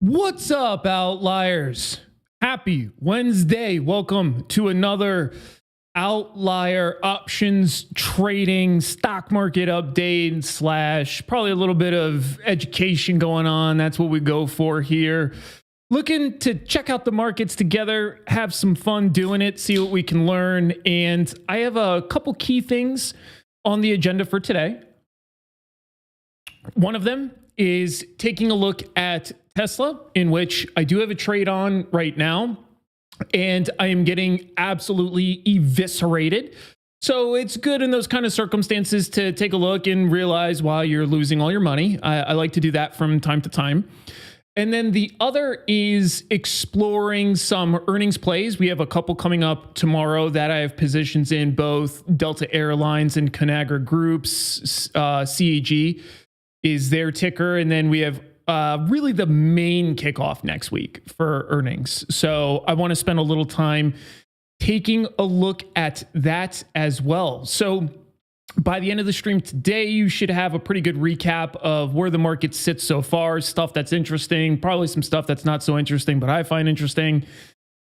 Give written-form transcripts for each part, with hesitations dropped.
What's up, Outliers? Happy Wednesday. Welcome to another Outlier options trading stock market update / probably a little bit of education going on. That's what we go for here. Looking to check out the markets together, have some fun doing it, see what we can learn. And I have a couple key things on the agenda for today. One of them is taking a look at Tesla, in which I do have a trade on right now, and I am getting absolutely eviscerated. So it's good in those kind of circumstances to take a look and realize why you're losing all your money. I like to do that from time to time. And then the other is exploring some earnings plays. We have a couple coming up tomorrow that I have positions in, both Delta Airlines and Conagra Group's CAG is their ticker. And then we have really the main kickoff next week for earnings. So I want to spend a little time taking a look at that as well. So by the end of the stream today, you should have a pretty good recap of where the market sits so far, stuff that's interesting, probably some stuff that's not so interesting, but I find interesting.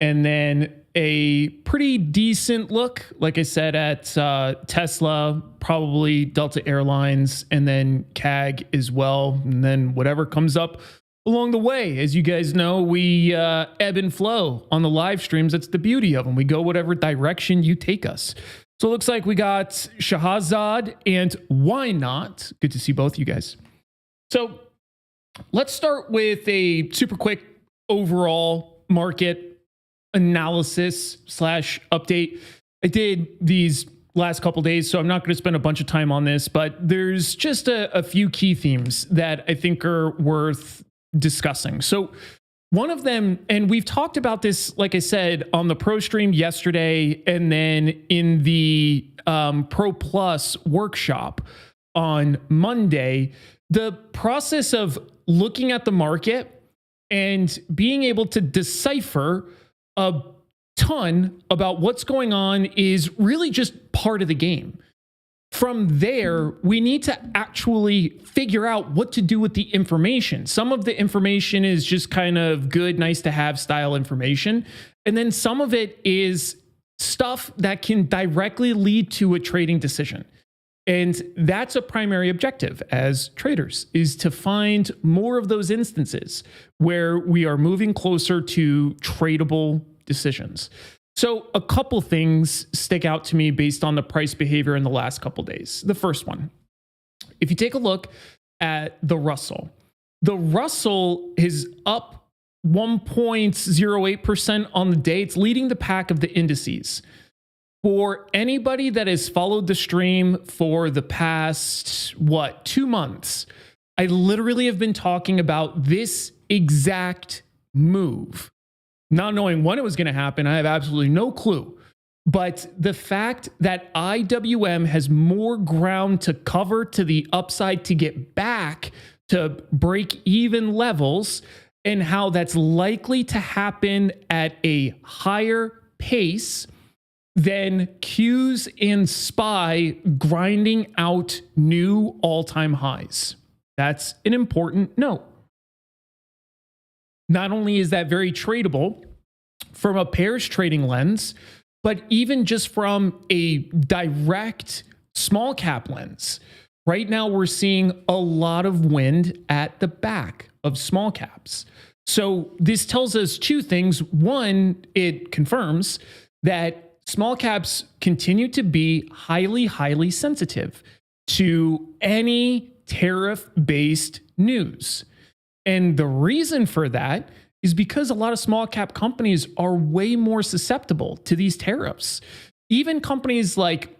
And then a pretty decent look, like I said, at Tesla, probably Delta Airlines, and then CAG as well. And then whatever comes up along the way. As you guys know, we ebb and flow on the live streams. That's the beauty of them. We go whatever direction you take us. So it looks like we got Shahazad and Why Not. Good to see both you guys. So let's start with a super quick overall market analysis / update. I did these last couple days, so I'm not going to spend a bunch of time on this, but there's just a few key themes that I think are worth discussing. So one of them, and we've talked about this, like I said, on the Pro stream yesterday, and then in the Pro Plus workshop on Monday, the process of looking at the market and being able to decipher a ton about what's going on is really just part of the game. From there, we need to actually figure out what to do with the information. Some of the information is just kind of good, nice to have style information. And then some of it is stuff that can directly lead to a trading decision. And that's a primary objective as traders, is to find more of those instances where we are moving closer to tradable decisions. So a couple things stick out to me based on the price behavior in the last couple days. The first one, if you take a look at the Russell is up 1.08% on the day. It's leading the pack of the indices. For anybody that has followed the stream for the past, 2 months, I literally have been talking about this exact move. Not knowing when it was going to happen, I have absolutely no clue. But the fact that IWM has more ground to cover to the upside to get back to break even levels, and how that's likely to happen at a higher pace than Qs and SPY grinding out new all-time highs. That's an important note. Not only is that very tradable from a pairs trading lens, but even just from a direct small cap lens. Right now, we're seeing a lot of wind at the back of small caps. So this tells us two things. One, it confirms that small caps continue to be highly, highly sensitive to any tariff-based news. And the reason for that is because a lot of small cap companies are way more susceptible to these tariffs. Even companies like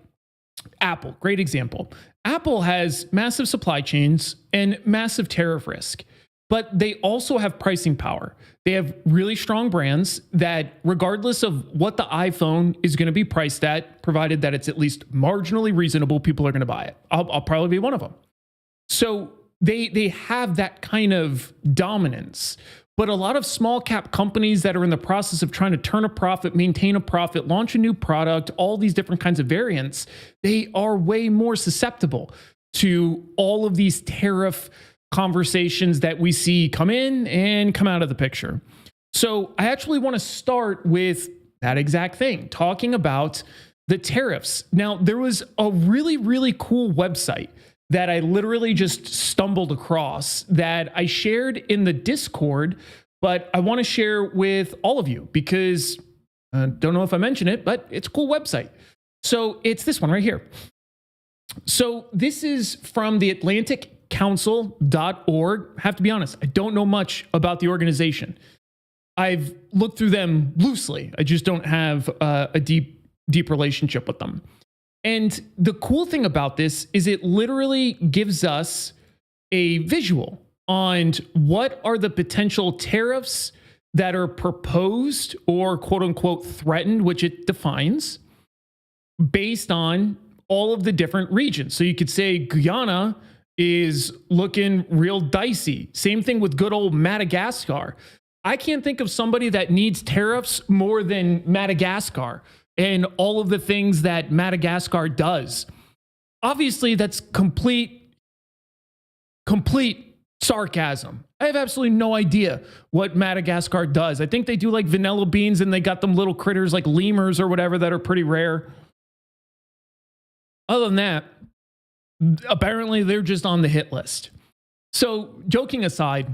Apple, great example. Apple has massive supply chains and massive tariff risk, but they also have pricing power. They have really strong brands that, regardless of what the iPhone is going to be priced at, provided that it's at least marginally reasonable, people are going to buy it. I'll probably be one of them. So they have that kind of dominance. But a lot of small cap companies that are in the process of trying to turn a profit, maintain a profit, launch a new product, all these different kinds of variants, they are way more susceptible to all of these tariff conversations that we see come in and come out of the picture. So I actually want to start with that exact thing, talking about the tariffs. Now, there was a really, really cool website that I literally just stumbled across that I shared in the Discord, but I want to share with all of you because I don't know if I mentioned it, but it's a cool website. So it's this one right here. So this is from the AtlanticCouncil.org. I have to be honest, I don't know much about the organization. I've looked through them loosely. I just don't have a deep relationship with them. And the cool thing about this is it literally gives us a visual on what are the potential tariffs that are proposed or quote unquote threatened, which it defines based on all of the different regions. So you could say Guyana is looking real dicey. Same thing with good old Madagascar. I can't think of somebody that needs tariffs more than Madagascar and all of the things that Madagascar does. Obviously, that's complete sarcasm. I have absolutely no idea what Madagascar does. I think they do like vanilla beans and they got them little critters like lemurs or whatever that are pretty rare. Other than that, apparently they're just on the hit list. So joking aside,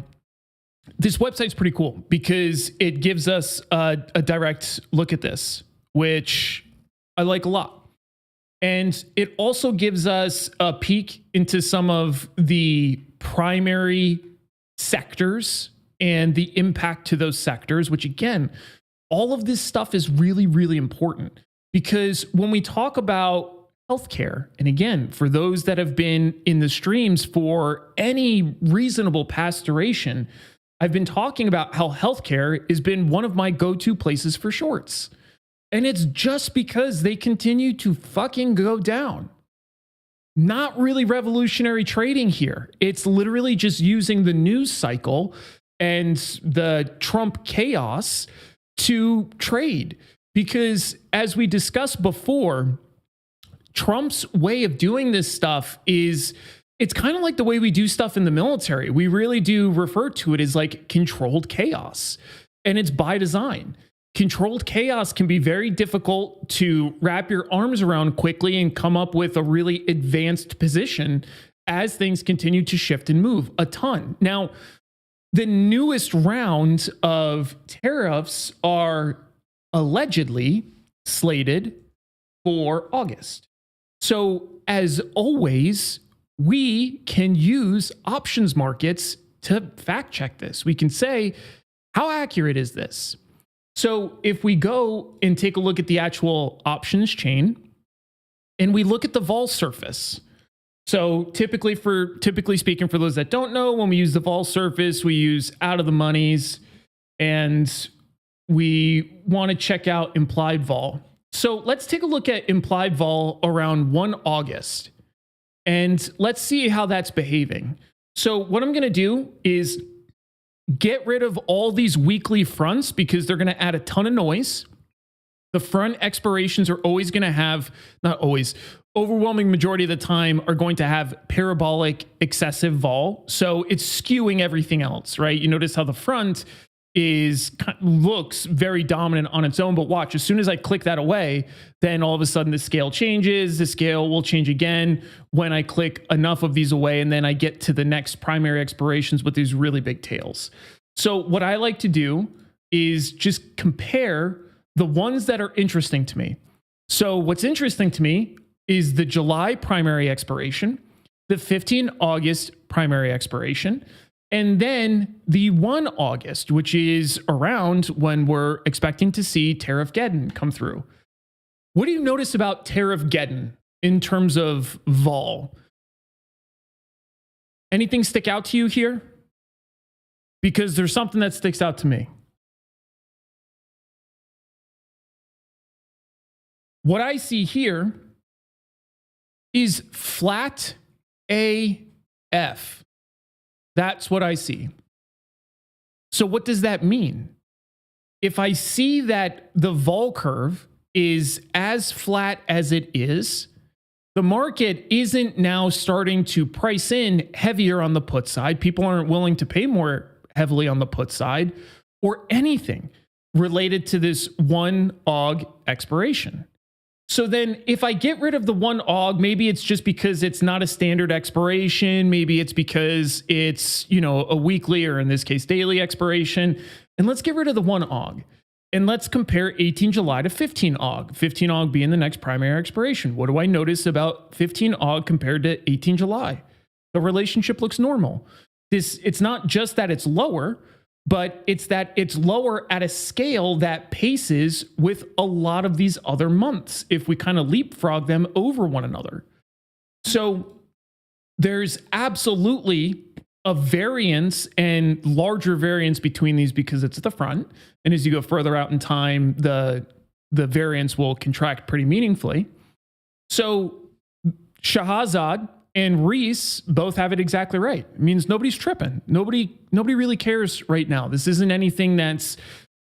this website's pretty cool because it gives us a direct look at this, which I like a lot. And it also gives us a peek into some of the primary sectors and the impact to those sectors, which again, all of this stuff is really, really important because when we talk about healthcare, and again, for those that have been in the streams for any reasonable past duration, I've been talking about how healthcare has been one of my go-to places for shorts. And it's just because they continue to fucking go down. Not really revolutionary trading here. It's literally just using the news cycle and the Trump chaos to trade. Because as we discussed before, Trump's way of doing this stuff is, it's kind of like the way we do stuff in the military. We really do refer to it as like controlled chaos. And it's by design. Controlled chaos can be very difficult to wrap your arms around quickly and come up with a really advanced position as things continue to shift and move a ton. Now, the newest round of tariffs are allegedly slated for August. So as always, we can use options markets to fact check this. We can say, how accurate is this? So if we go and take a look at the actual options chain and we look at the vol surface. So typically speaking, for those that don't know, when we use the vol surface, we use out of the monies and we want to check out implied vol. So let's take a look at implied vol around 1 August and let's see how that's behaving. So what I'm going to do is get rid of all these weekly fronts because they're going to add a ton of noise. The front expirations are always going to have, not always, overwhelming majority of the time are going to have parabolic excessive vol. So it's skewing everything else, right? You notice how the front looks very dominant on its own, but watch, as soon as I click that away, then all of a sudden the scale changes. The scale will change again when I click enough of these away, and then I get to the next primary expirations with these really big tails. So what I like to do is just compare the ones that are interesting to me. So what's interesting to me is the July primary expiration, the 15 August primary expiration, and then the 1 August, which is around when we're expecting to see Tariff-Geddon come through. What do you notice about Tariff-Geddon in terms of vol? Anything stick out to you here? Because there's something that sticks out to me. What I see here is flat AF. That's what I see. So what does that mean? If I see that the vol curve is as flat as it is, The market isn't now starting to price in heavier on the put side. People aren't willing to pay more heavily on the put side or anything related to this one AUG expiration. So then if I get rid of the one AUG, maybe it's just because it's not a standard expiration. Maybe it's because it's, a weekly, or in this case, daily expiration. And let's get rid of the one AUG. And let's compare 18 July to 15 AUG. 15 AUG being the next primary expiration. What do I notice about 15 AUG compared to 18 July? The relationship looks normal. It's not just that it's lower, but it's that it's lower at a scale that paces with a lot of these other months if we kind of leapfrog them over one another. So there's absolutely a variance and larger variance between these because it's at the front. And as you go further out in time, the variance will contract pretty meaningfully. So Shahazad and Reese both have it exactly right. It means nobody's tripping. Nobody really cares right now. This isn't anything that's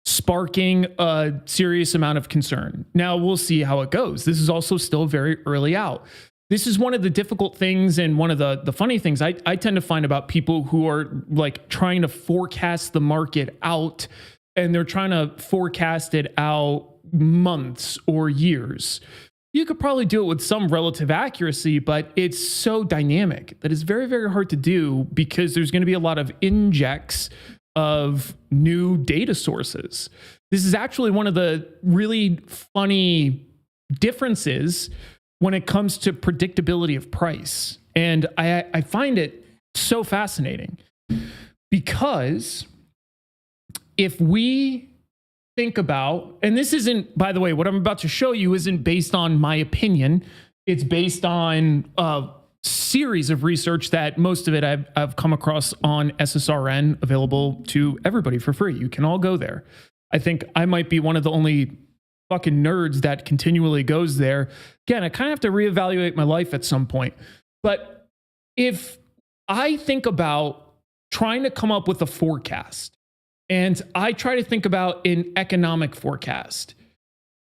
sparking a serious amount of concern. Now we'll see how it goes. This is also still very early out. This is one of the difficult things, and one of the funny things I tend to find about people who are like trying to forecast the market out, and they're trying to forecast it out months or years. You could probably do it with some relative accuracy, but it's so dynamic that it's very, very hard to do because there's going to be a lot of injects of new data sources. This is actually one of the really funny differences when it comes to predictability of price. And I find it so fascinating because if we think about, and this isn't, by the way, what I'm about to show you isn't based on my opinion. It's based on a series of research that most of it I've come across on SSRN, available to everybody for free. You can all go there. I think I might be one of the only fucking nerds that continually goes there. Again, I kind of have to reevaluate my life at some point. But if I think about trying to come up with a forecast, and I try to think about an economic forecast,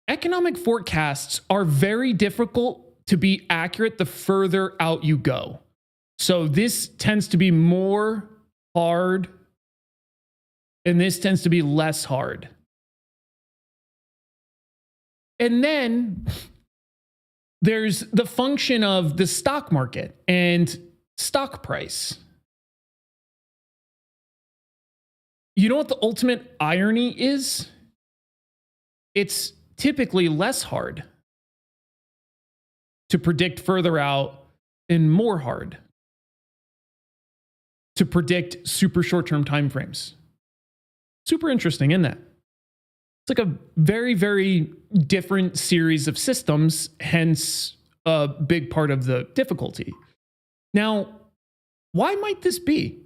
economic forecasts are very difficult to be accurate the further out you go. So this tends to be more hard, and this tends to be less hard. And then there's the function of the stock market and stock price. You know what the ultimate irony is? It's typically less hard to predict further out and more hard to predict super short-term timeframes. Super interesting, isn't that? It's like a very, very different series of systems, hence a big part of the difficulty. Now, why might this be?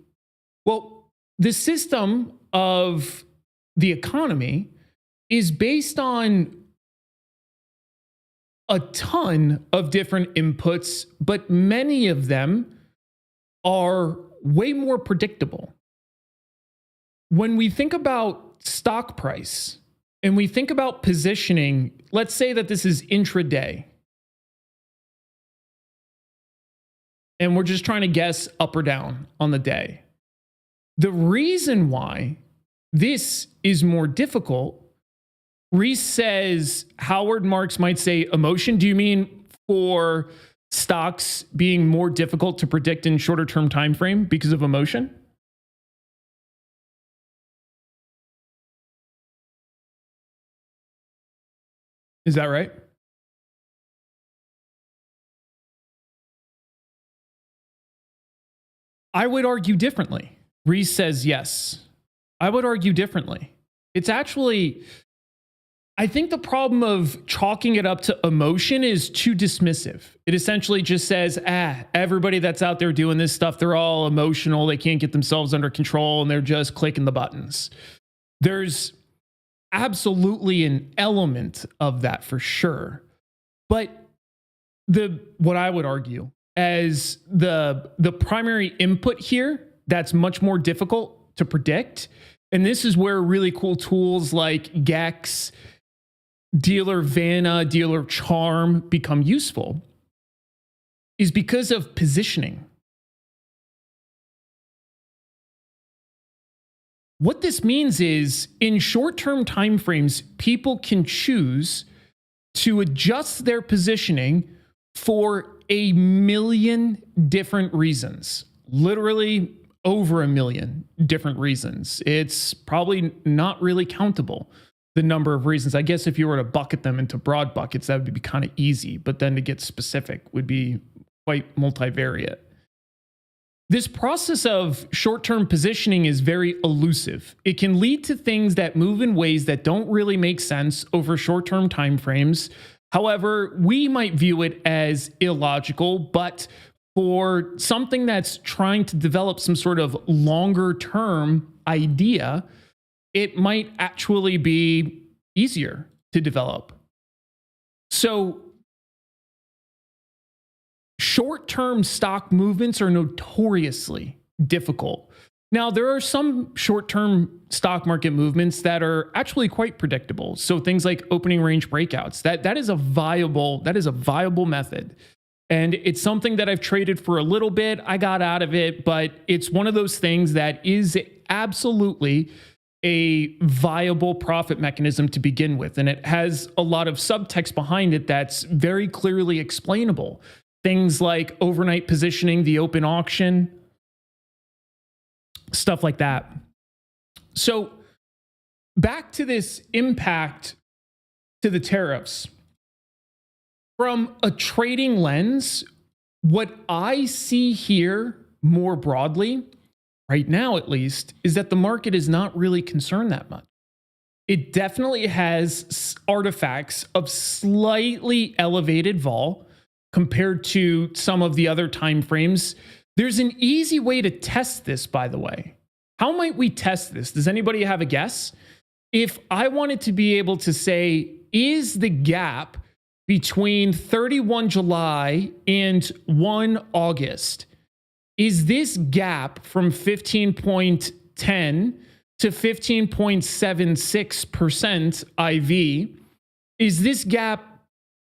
Well, the system of the economy is based on a ton of different inputs, but many of them are way more predictable. When we think about stock price and we think about positioning, let's say that this is intraday, and we're just trying to guess up or down on the day. The reason why this is more difficult, Reese says Howard Marks might say emotion. Do you mean for stocks being more difficult to predict in shorter term time frame because of emotion? Is that right? I would argue differently. Reese says yes. I would argue differently. It's actually, I think the problem of chalking it up to emotion is too dismissive. It essentially just says, everybody that's out there doing this stuff, they're all emotional. They can't get themselves under control and they're just clicking the buttons. There's absolutely an element of that for sure. But what I would argue as the primary input here that's much more difficult to predict, and this is where really cool tools like Gex, Dealer Vanna, Dealer Charm become useful, is because of positioning. What this means is in short-term timeframes, people can choose to adjust their positioning for a million different reasons, literally over a million different reasons. It's probably not really countable, the number of reasons. I guess if you were to bucket them into broad buckets, that would be kind of easy, but then to get specific would be quite multivariate. This process of short-term positioning is very elusive. It can lead to things that move in ways that don't really make sense over short-term timeframes. However, we might view it as illogical, but for something that's trying to develop some sort of longer-term idea, it might actually be easier to develop. So, short-term stock movements are notoriously difficult. Now, there are some short-term stock market movements that are actually quite predictable. So things like opening range breakouts, that is a viable method. And it's something that I've traded for a little bit. I got out of it, but it's one of those things that is absolutely a viable profit mechanism to begin with. And it has a lot of subtext behind it that's very clearly explainable. Things like overnight positioning, the open auction, stuff like that. So back to this impact to the tariffs. From a trading lens, what I see here more broadly, right now at least, is that the market is not really concerned that much. It definitely has artifacts of slightly elevated vol compared to some of the other time frames. There's an easy way to test this, by the way. How might we test this? Does anybody have a guess? If I wanted to be able to say, is the gap between 31 July and 1 August, is this gap from 15.10 to 15.76% IV, is this gap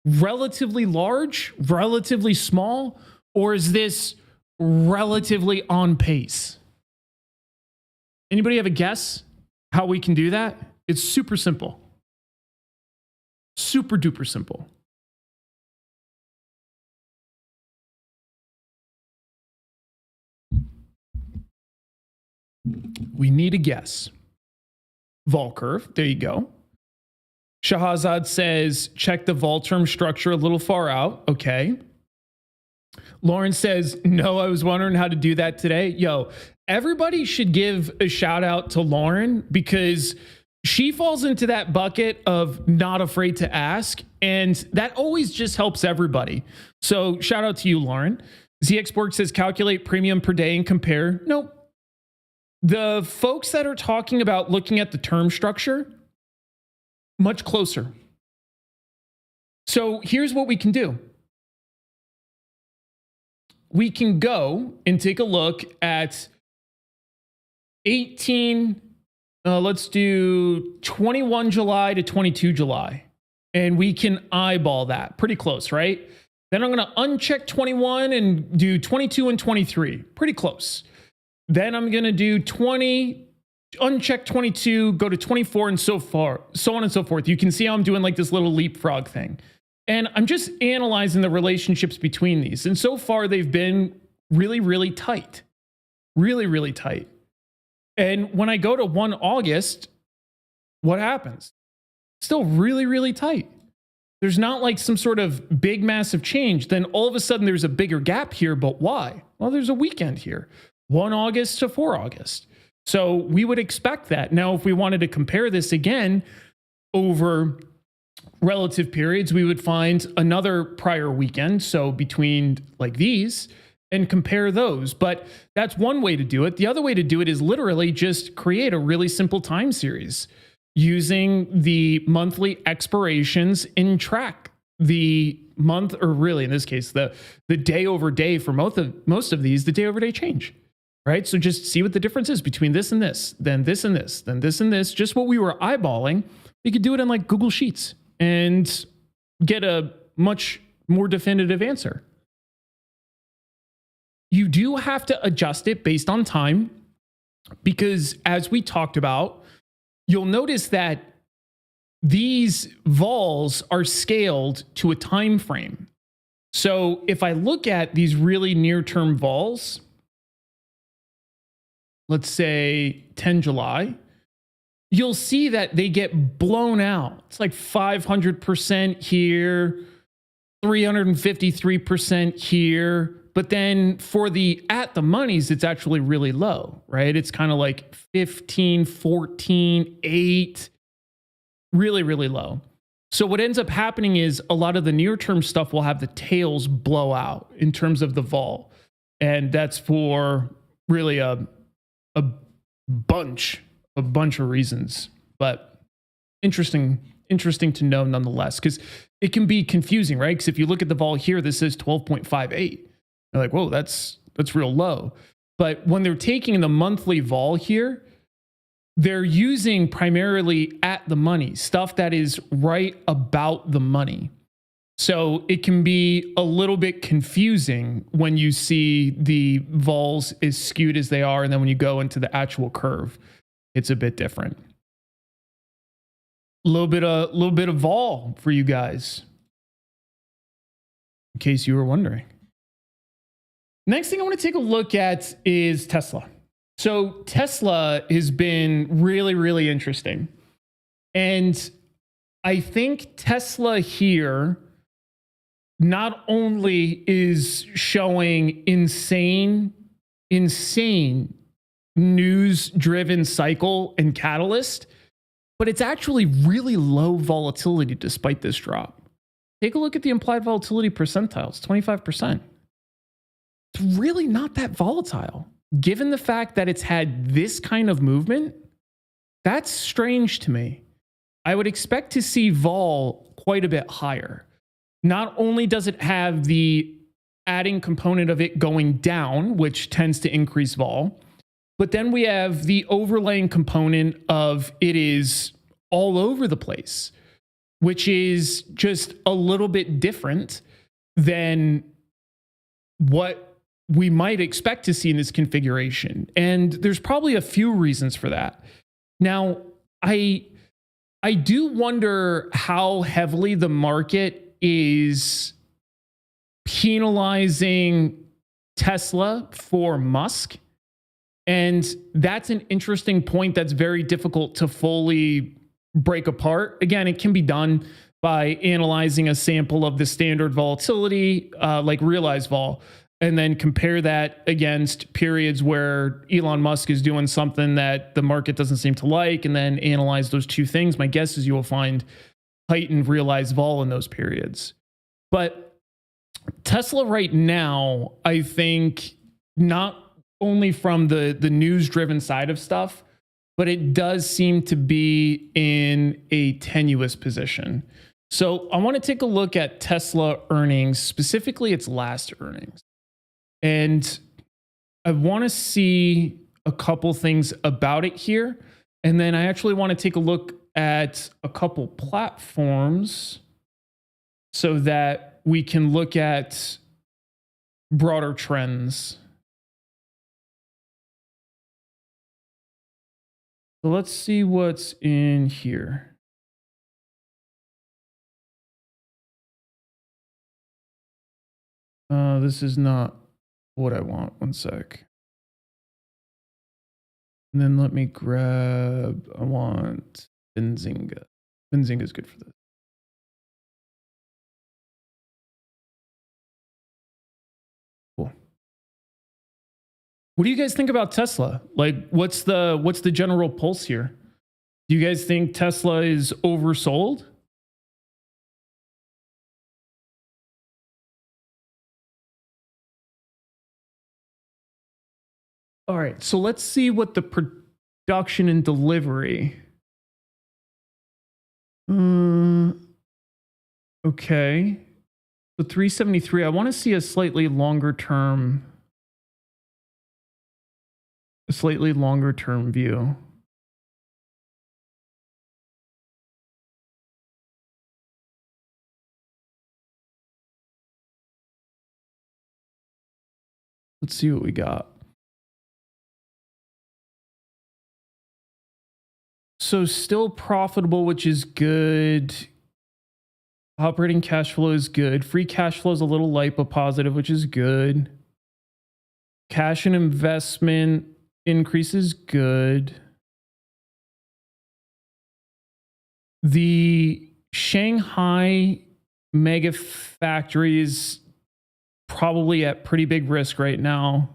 relatively large, relatively small, or is this relatively on pace? Anybody have a guess how we can do that? It's super simple. Super duper simple. We need a guess. Vol curve, there you go. Shahazad says, check the vol term structure a little far out. Okay. Lauren says, no, I was wondering how to do that today. Yo, everybody should give a shout out to Lauren because she falls into that bucket of not afraid to ask. And that always just helps everybody. So shout out to you, Lauren. ZXBorg says, calculate premium per day and compare. Nope. The folks that are talking about looking at the term structure, much closer. So here's what we can do. We can go and take a look at let's do 21 July to 22 July. And we can eyeball that pretty close, right? Then I'm going to uncheck 21 and do 22 and 23. Pretty close. Then I'm going to do 20, uncheck 22, go to 24 and so on and so forth. You can see how I'm doing like this little leapfrog thing. And I'm just analyzing the relationships between these. And so far they've been really, really tight. Really, really tight. And when I go to 1 August, what happens? Still really, really tight. There's not like some sort of big, massive change. Then all of a sudden there's a bigger gap here, but why? Well, there's a weekend here. 1 August to 4 August. So we would expect that. Now, if we wanted to compare this again over relative periods, we would find another prior weekend. So between like these and compare those. But that's one way to do it. The other way to do it is literally just create a really simple time series using the monthly expirations and track the month, or really in this case, the day over day for most of these, the day over day change. Right? So just see what the difference is between this and this, then this and this, then this and this, just what we were eyeballing. You could do it in like Google Sheets and get a much more definitive answer. You do have to adjust it based on time because, as we talked about, you'll notice that these vols are scaled to a time frame. So if I look at these really near-term vols, let's say 10 July, you'll see that they get blown out. It's like 500% here, 353% here. But then for the at the monies, it's actually really low, right? It's kind of like 15, 14, 8, really, really low. So what ends up happening is a lot of the near-term stuff will have the tails blow out in terms of the vol. And that's for really a bunch of reasons. But interesting to know nonetheless, because it can be confusing, right? Because if you look at the vol here, this is 12.58. You're like, whoa, that's real low. But when they're taking the monthly vol here, they're using primarily at the money, stuff that is right about the money. So it can be a little bit confusing when you see the vols as skewed as they are, and then when you go into the actual curve, it's a bit different. A little bit of vol for you guys, in case you were wondering. Next thing I want to take a look at is Tesla. So Tesla has been really, really interesting. And I think Tesla here not only is showing insane news-driven cycle and catalyst, but it's actually really low volatility despite this drop. Take a look at the implied volatility percentiles, 25%. It's really not that volatile. Given the fact that it's had this kind of movement, that's strange to me. I would expect to see vol quite a bit higher. Not only does it have the adding component of it going down, which tends to increase vol, but then we have the overlaying component of it is all over the place, which is just a little bit different than what we might expect to see in this configuration. And there's probably a few reasons for that. Now, I do wonder how heavily the market is penalizing Tesla for Musk. And that's an interesting point that's very difficult to fully break apart. Again, it can be done by analyzing a sample of the standard volatility, like realized vol, and then compare that against periods where Elon Musk is doing something that the market doesn't seem to like, and then analyze those two things. My guess is you will find heightened realized vol in those periods. But Tesla right now, I think, not only from the news-driven side of stuff, but it does seem to be in a tenuous position. So I want to take a look at Tesla earnings, specifically its last earnings. And I want to see a couple things about it here. And then I actually want to take a look at a couple platforms so that we can look at broader trends. So let's see what's in here. This is not what I want. One sec. And then let me grab, I want Benzinga. Benzinga is good for this. Cool. What do you guys think about Tesla? Like, what's the general pulse here? Do you guys think Tesla is oversold? All right, so let's see what the production and delivery. Okay. So 373, I want to see a slightly longer term view. Let's see what we got. So still profitable, which is good. Operating cash flow is good. Free cash flow is a little light, but positive, which is good. Cash and investment increase is good. The Shanghai mega factory is probably at pretty big risk right now.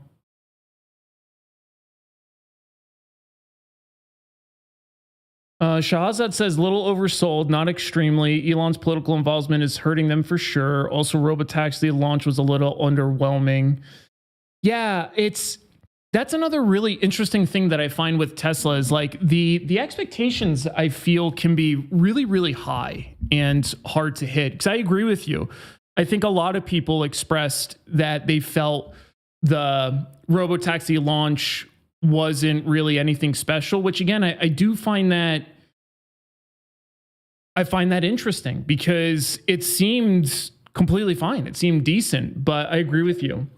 Shahzad says little oversold, not extremely. Elon's political involvement is hurting them for sure. Also, robotaxi launch was a little underwhelming. Yeah, that's another really interesting thing that I find with Tesla is like the expectations I feel can be really, really high and hard to hit. Because I agree with you. I think a lot of people expressed that they felt the robotaxi launch wasn't really anything special, which again, I do find that interesting because it seemed completely fine. It seemed decent, but I agree with you.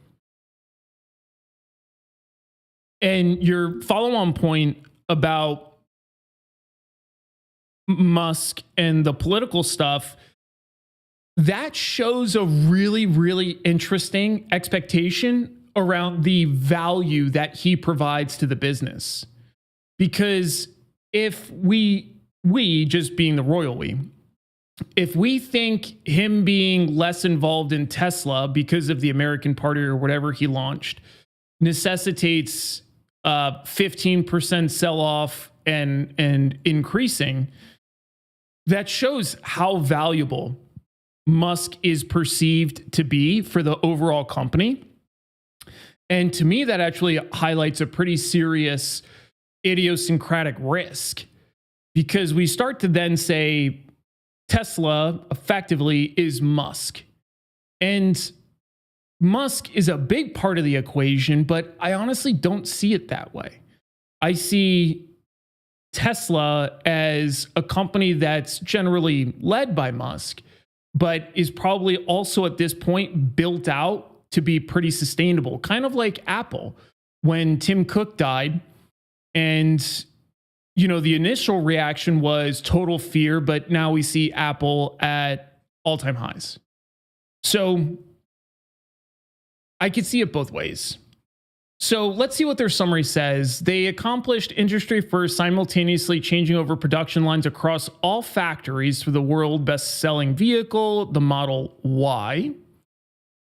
And your follow-on point about Musk and the political stuff, that shows a really, really interesting expectation around the value that he provides to the business. Because if we just being the royal we, if we think him being less involved in Tesla because of the American Party or whatever he launched necessitates 15% sell-off and increasing, that shows how valuable Musk is perceived to be for the overall company. And to me, that actually highlights a pretty serious idiosyncratic risk, because we start to then say Tesla effectively is Musk. And Musk is a big part of the equation, but I honestly don't see it that way. I see Tesla as a company that's generally led by Musk, but is probably also at this point built out to be pretty sustainable, kind of like Apple when Tim Cook died. And, you know, the initial reaction was total fear, but now we see Apple at all-time highs. So I could see it both ways. So let's see what their summary says. They accomplished industry first, simultaneously changing over production lines across all factories for the world best-selling vehicle, the Model Y.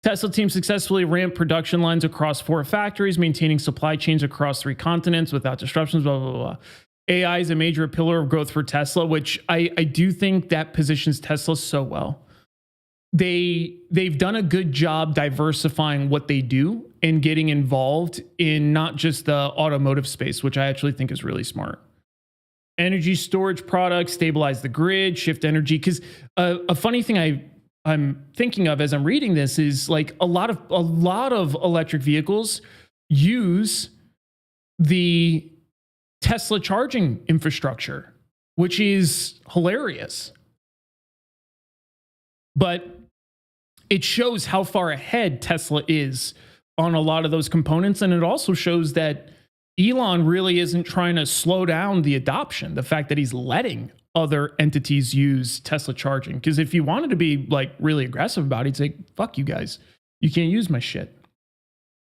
Tesla team successfully ramped production lines across 4 factories, maintaining supply chains across 3 continents without disruptions, blah, blah, blah. AI is a major pillar of growth for Tesla, which I do think that positions Tesla so well. They've done a good job diversifying what they do and getting involved in not just the automotive space, which I actually think is really smart. Energy storage products, stabilize the grid, shift energy. Because a funny thing I'm thinking of as I'm reading this is like a lot of electric vehicles use the Tesla charging infrastructure, which is hilarious. But it shows how far ahead Tesla is on a lot of those components. And it also shows that Elon really isn't trying to slow down the adoption, the fact that he's letting other entities use Tesla charging. Because if he wanted to be like really aggressive about it, he'd say, fuck you guys, you can't use my shit.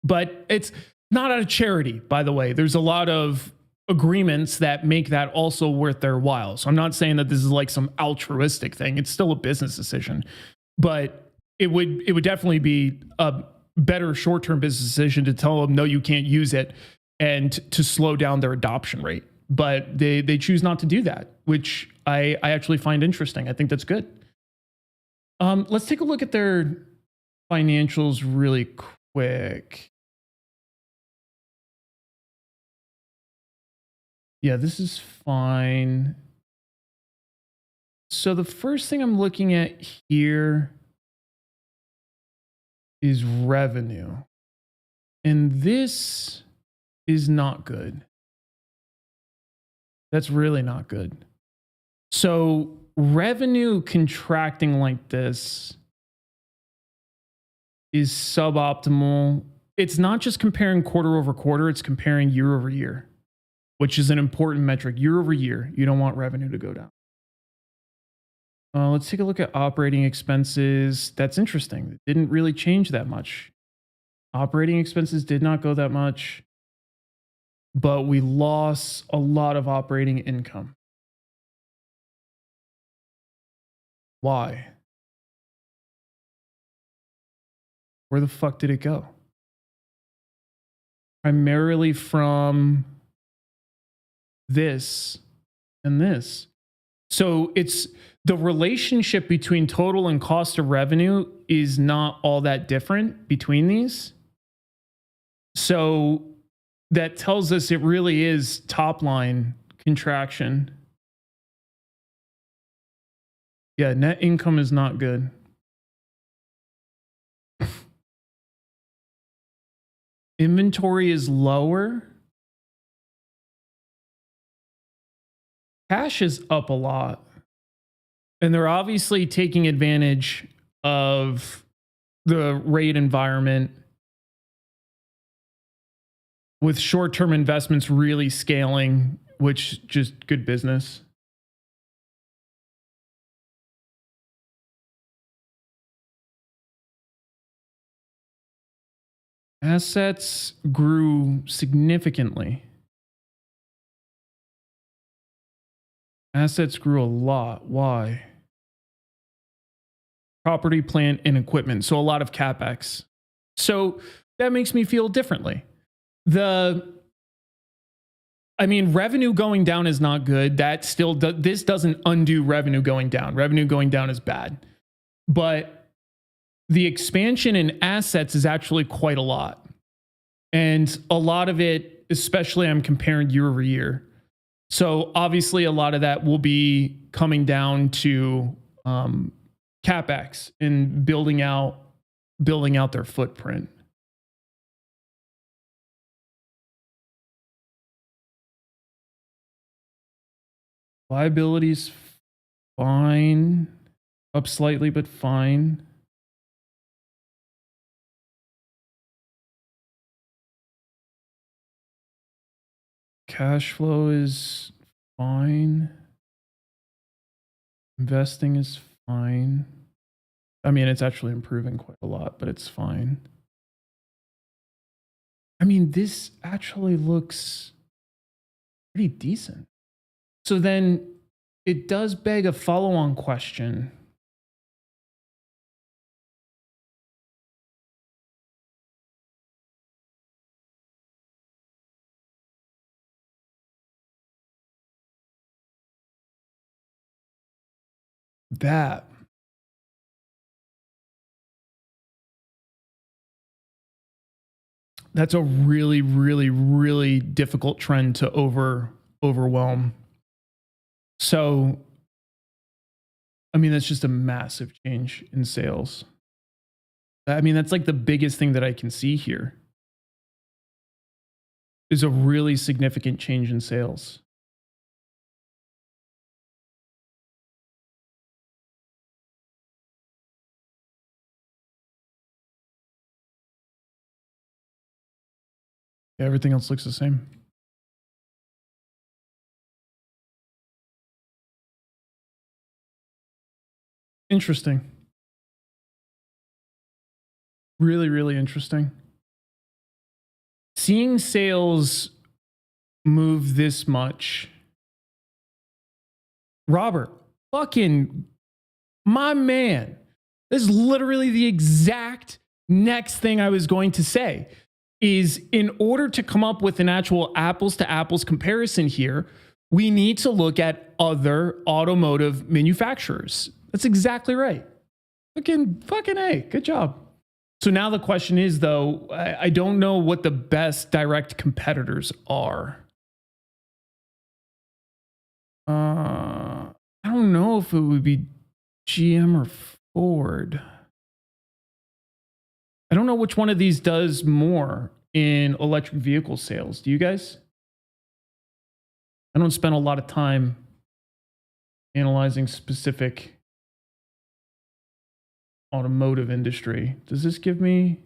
But it's not out of charity, by the way. There's a lot of agreements that make that also worth their while. So I'm not saying that this is like some altruistic thing. It's still a business decision, but it would definitely be a better short-term business decision to tell them, no, you can't use it, and to slow down their adoption rate. But they choose not to do that, which I actually find interesting. I think that's good. Let's take a look at their financials really quick. Yeah, this is fine. So the first thing I'm looking at here is revenue. And this is not good. That's really not good. So revenue contracting like this is suboptimal. it's not just comparing quarter over quarter, it's comparing year over year, which is an important metric. Year over year, you don't want revenue to go down. Let's take a look at operating expenses. That's interesting. It didn't really change that much. Operating expenses did not go that much, but we lost a lot of operating income. Why? Where the fuck did it go? Primarily from this and this. So it's the relationship between total and cost of revenue is not all that different between these. So that tells us it really is top line contraction. Yeah, net income is not good. Inventory is lower. Cash is up a lot. And they're obviously taking advantage of the rate environment with short-term investments really scaling, which just good business. Assets grew significantly. Assets grew a lot. Why? Property, plant, and equipment. So a lot of CapEx. So that makes me feel differently. Revenue going down is not good. That still this doesn't undo revenue going down. Revenue going down is bad. But the expansion in assets is actually quite a lot. And a lot of it, especially I'm comparing year over year. So obviously a lot of that will be coming down to CapEx and building out their footprint. Liabilities, fine. Up slightly, but fine. Cash flow is fine. Investing is fine. I mean, it's actually improving quite a lot, but it's fine. I mean, this actually looks pretty decent. So then it does beg a follow-on question. That's a really, really, really difficult trend to overwhelm. So, I mean, that's just a massive change in sales. I mean, that's like the biggest thing that I can see here is a really significant change in sales. Yeah, everything else looks the same. Interesting. Really, really interesting. Seeing sales move this much. Robert, fucking my man. This is literally the exact next thing I was going to say. Is in order to come up with an actual apples to apples comparison here, we need to look at other automotive manufacturers. That's exactly right. Fucking A. Good job. So now the question is, though, I don't know what the best direct competitors are. I don't know if it would be GM or Ford. I don't know which one of these does more in electric vehicle sales. Do you guys? I don't spend a lot of time analyzing specific automotive industry. Does this give me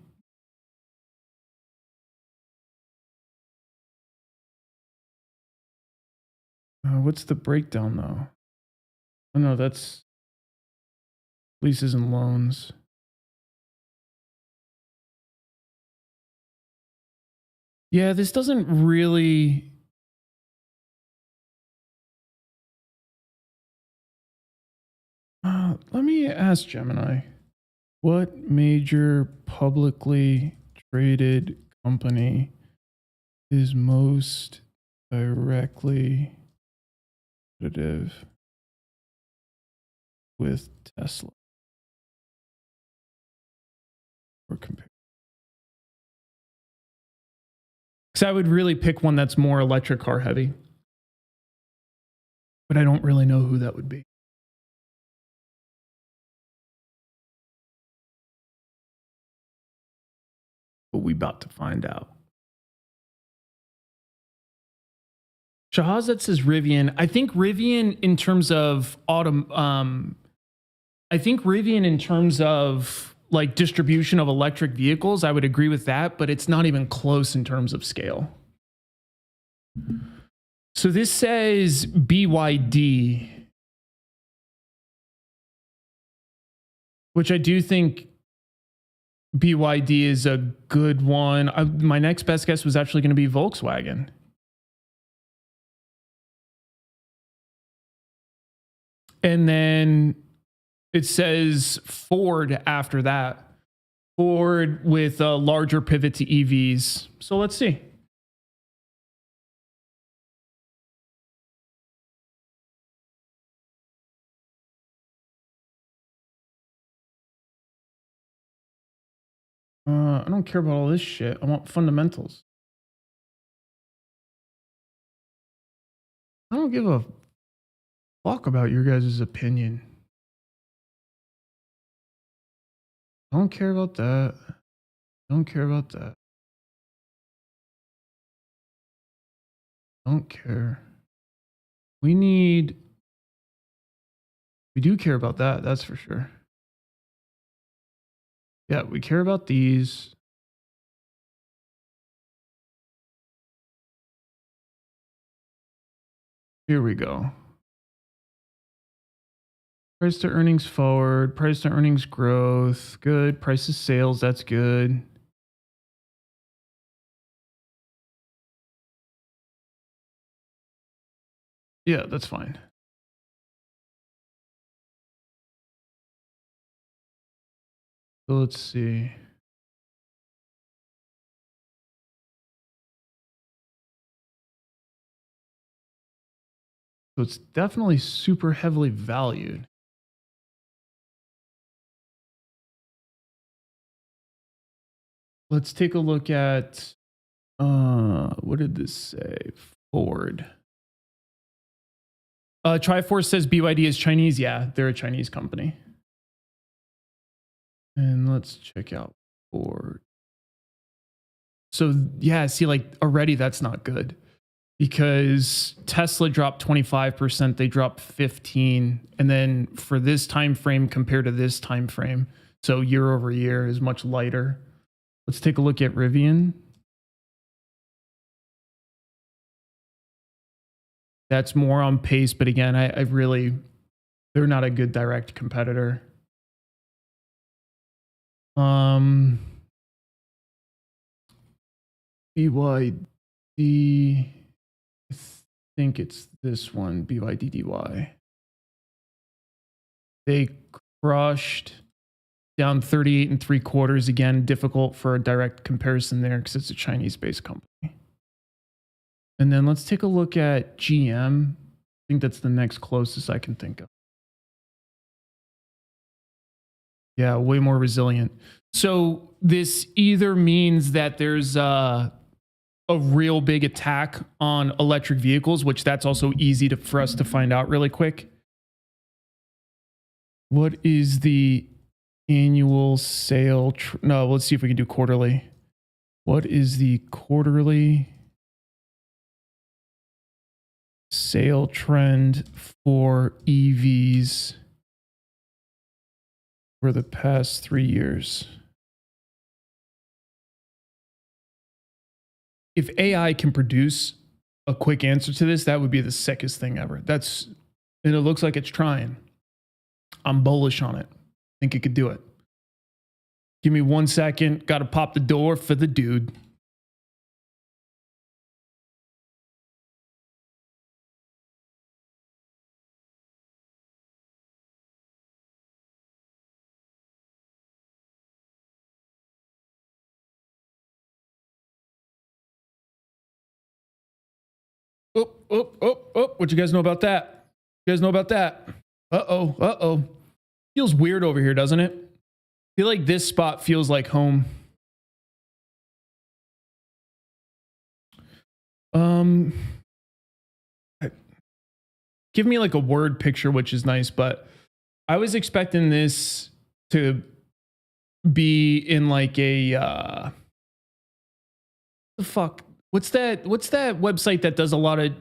What's the breakdown though? Oh no, that's leases and loans. Yeah, this doesn't really. Let me ask Gemini. What major publicly traded company is most directly competitive with Tesla? Or compare? Because I would really pick one that's more electric car heavy. But I don't really know who that would be. But we about to find out. Shahazad says Rivian. I think Rivian in terms of like distribution of electric vehicles, I would agree with that, but it's not even close in terms of scale. So this says BYD, which I do think BYD is a good one. My next best guess was actually going to be Volkswagen. And then it says Ford after that. Ford with a larger pivot to EVs. So let's see. I don't care about all this shit. I want fundamentals. I don't give a fuck about your guys' opinion. Don't care about that. Don't care about that. Don't care. We do care about that. That's for sure. Yeah, we care about these. Here we go. Price to earnings forward, price to earnings growth, good. Price to sales, that's good. Yeah, that's fine. So let's see. So it's definitely super heavily valued. Let's take a look at, what did this say? Ford. Triforce says BYD is Chinese. Yeah, they're a Chinese company. And let's check out Ford. So yeah, see, like already that's not good because Tesla dropped 25%, they dropped 15%, and then for this time frame compared to this time frame, so year over year is much lighter. Let's take a look at Rivian. That's more on pace, but again, I really, they're not a good direct competitor. BYD, I think it's this one, BYDDY. They crushed down 38.75. Again, difficult for a direct comparison there because it's a Chinese-based company. And then let's take a look at GM. I think that's the next closest I can think of. Yeah, way more resilient. So this either means that there's a real big attack on electric vehicles, which that's also easy for us to find out really quick. What is the annual sale? No, let's see if we can do quarterly. What is the quarterly sale trend for EVs for the past 3 years? If AI can produce a quick answer to this, that would be the sickest thing ever. And it looks like it's trying. I'm bullish on it. Think it could do it. Give me 1 second. Got to pop the door for the dude. Oh, what you guys know about that? You guys know about that? Uh-oh. Feels weird over here, doesn't it? I feel like this spot feels like home. Give me like a word picture, which is nice, but I was expecting this to be in like a the fuck. What's that website that does a lot of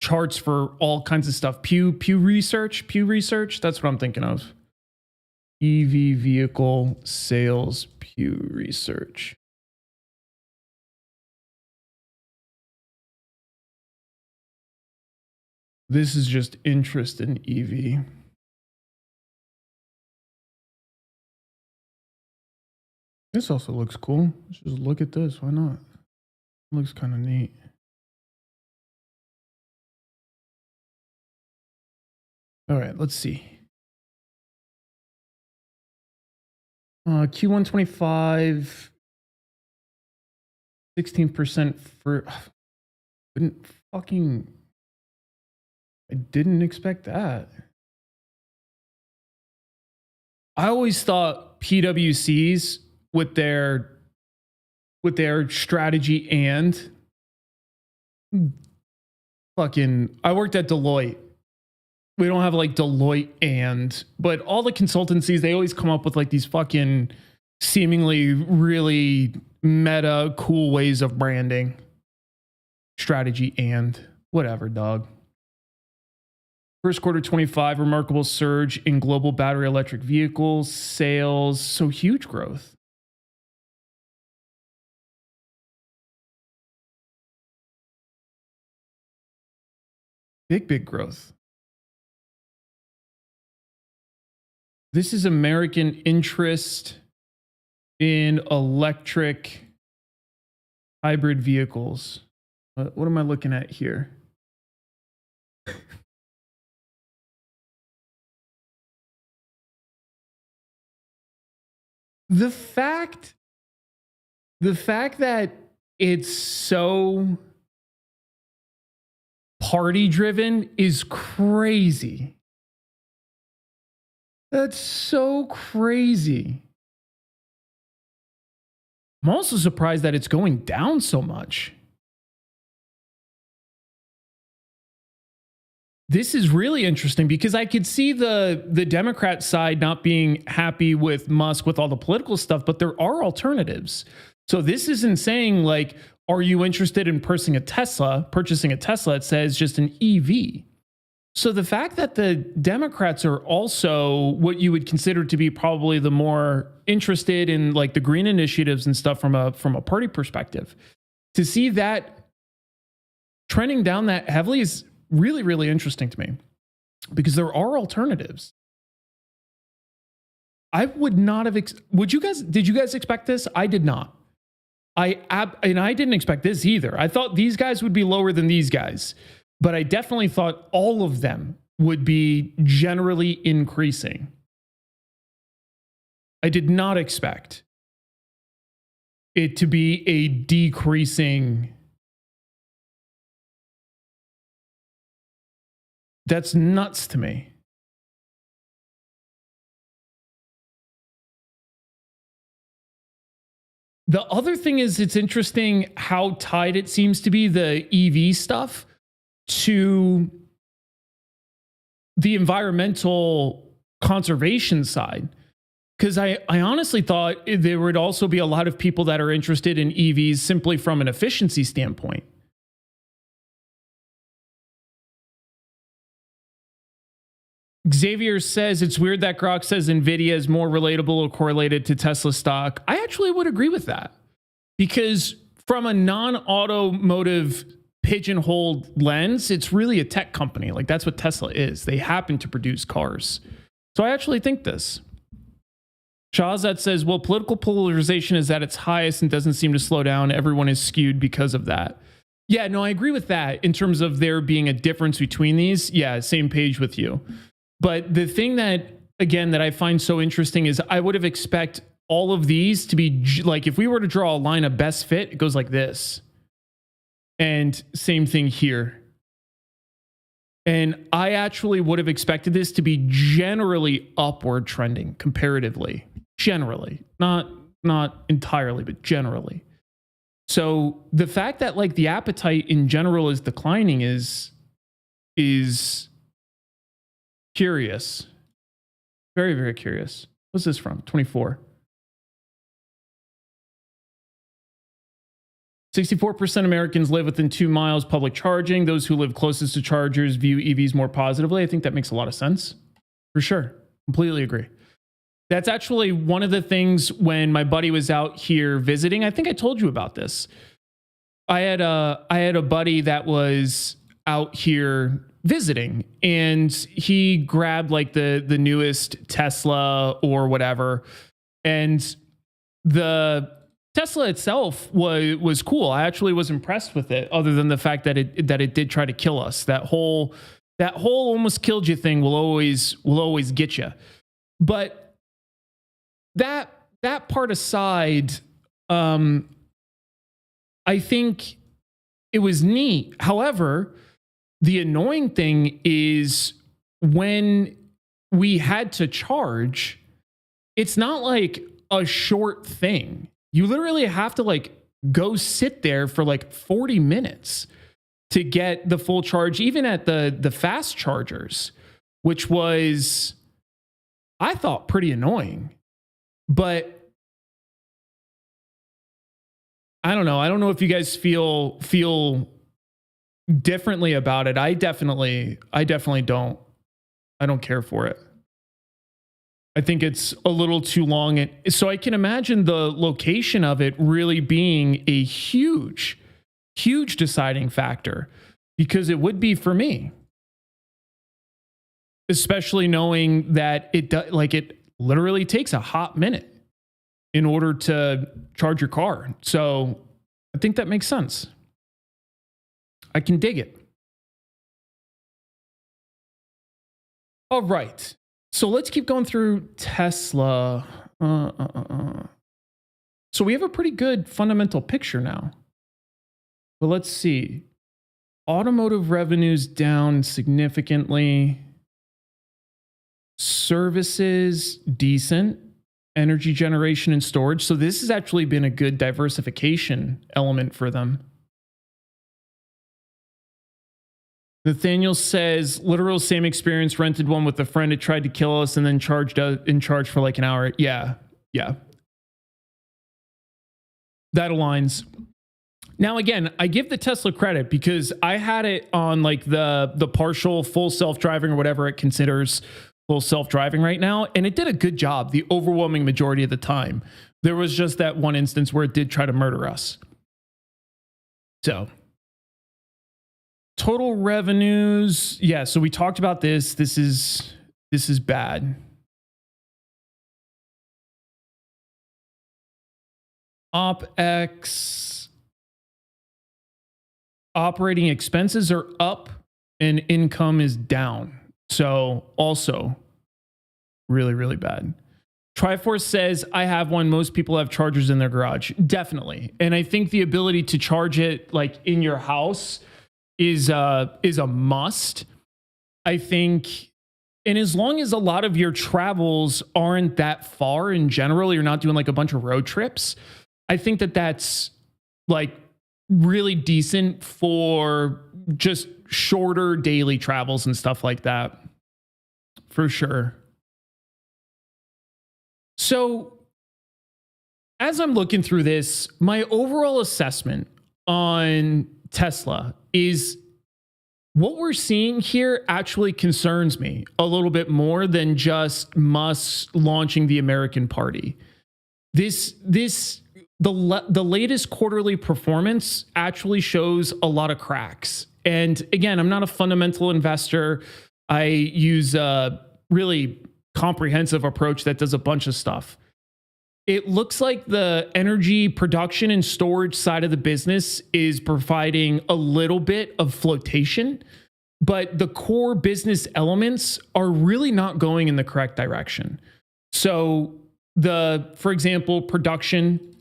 charts for all kinds of stuff? Pew Research. That's what I'm thinking of. EV vehicle sales, Pew Research. This is just interest in EV. This also looks cool. Let's just look at this. Why not? It looks kind of neat. All right, let's see. Q1 25, 16% for. I didn't expect that. I always thought PWCs with their strategy and fucking, I worked at Deloitte. We don't have like Deloitte but all the consultancies, they always come up with like these fucking seemingly really meta cool ways of branding. Strategy and whatever, dog. First quarter 25, remarkable surge in global battery electric vehicles sales. So huge growth. Big growth. This is American interest in electric hybrid vehicles. What am I looking at here? The fact that it's so party driven is crazy. That's so crazy. I'm also surprised that it's going down so much. This is really interesting because I could see the Democrat side not being happy with Musk with all the political stuff, but there are alternatives. So this isn't saying like, are you interested in purchasing a Tesla? It says just an EV. So the fact that the Democrats are also what you would consider to be probably the more interested in like the green initiatives and stuff from a party perspective, to see that trending down that heavily is really, really interesting to me because there are alternatives. I would not have, did you guys expect this? I did not. And I didn't expect this either. I thought these guys would be lower than these guys, but I definitely thought all of them would be generally increasing. I did not expect it to be a decreasing. That's nuts to me. The other thing is, it's interesting how tied it seems to be, the EV stuff, to the environmental conservation side. Because I honestly thought there would also be a lot of people that are interested in EVs simply from an efficiency standpoint. Xavier says it's weird that Grok says NVIDIA is more relatable or correlated to Tesla stock. I actually would agree with that because from a non-automotive pigeonholed lens. It's really a tech company. Like that's what Tesla is. They happen to produce cars. So I actually think this. Shahzad says, well, political polarization is at its highest and doesn't seem to slow down. Everyone is skewed because of that. Yeah, no, I agree with that in terms of there being a difference between these. Yeah, same page with you. But the thing that, again, that I find so interesting is I would have expect all of these to be like, if we were to draw a line of best fit, it goes like this. And same thing here. And I actually would have expected this to be generally upward trending comparatively. Generally, not entirely, but generally. So the fact that like the appetite in general is declining is curious. Very, very curious. What's this from? 24. 64% Americans live within 2 miles public charging. Those who live closest to chargers view EVs more positively. I think that makes a lot of sense. For sure. Completely agree. That's actually one of the things when my buddy was out here visiting. I think I told you about this. I had a buddy that was out here visiting, and he grabbed like the newest Tesla or whatever, and the Tesla itself was cool. I actually was impressed with it, other than the fact that it did try to kill us. That whole almost killed you thing will always get you. But that part aside, I think it was neat. However, the annoying thing is when we had to charge, it's not like a short thing. You literally have to like go sit there for like 40 minutes to get the full charge, even at the fast chargers, which was, I thought, pretty annoying. But I don't know. I don't know if you guys feel differently about it. I definitely don't. I don't care for it. I think it's a little too long. So I can imagine the location of it really being a huge deciding factor, because it would be for me, especially knowing that it literally takes a hot minute in order to charge your car. So I think that makes sense. I can dig it. All right. So let's keep going through Tesla. So we have a pretty good fundamental picture now. But let's see. Automotive revenues down significantly. Services, decent. Energy generation and storage. So this has actually been a good diversification element for them. Nathaniel says, literal same experience, rented one with a friend. It tried to kill us and then charged for like an hour. Yeah. That aligns. Now, again, I give the Tesla credit because I had it on like the partial full self-driving or whatever it considers full self-driving right now. And it did a good job the overwhelming majority of the time. There was just that one instance where it did try to murder us. So total revenues. Yeah. So we talked about this. This is bad. OpEx. Operating expenses are up and income is down. So also really, really bad. Triforce says, I have one. Most people have chargers in their garage. Definitely. And I think the ability to charge it like in your house is a must. I think, and as long as a lot of your travels aren't that far in general, you're not doing like a bunch of road trips, I think that's like really decent for just shorter daily travels and stuff like that. For sure. So as I'm looking through this, my overall assessment on Tesla is what we're seeing here actually concerns me a little bit more than just Musk launching the American Party. This the latest quarterly performance actually shows a lot of cracks. And again, I'm not a fundamental investor. I use a really comprehensive approach that does a bunch of stuff. It looks like the energy production and storage side of the business is providing a little bit of flotation, but the core business elements are really not going in the correct direction. So for example, production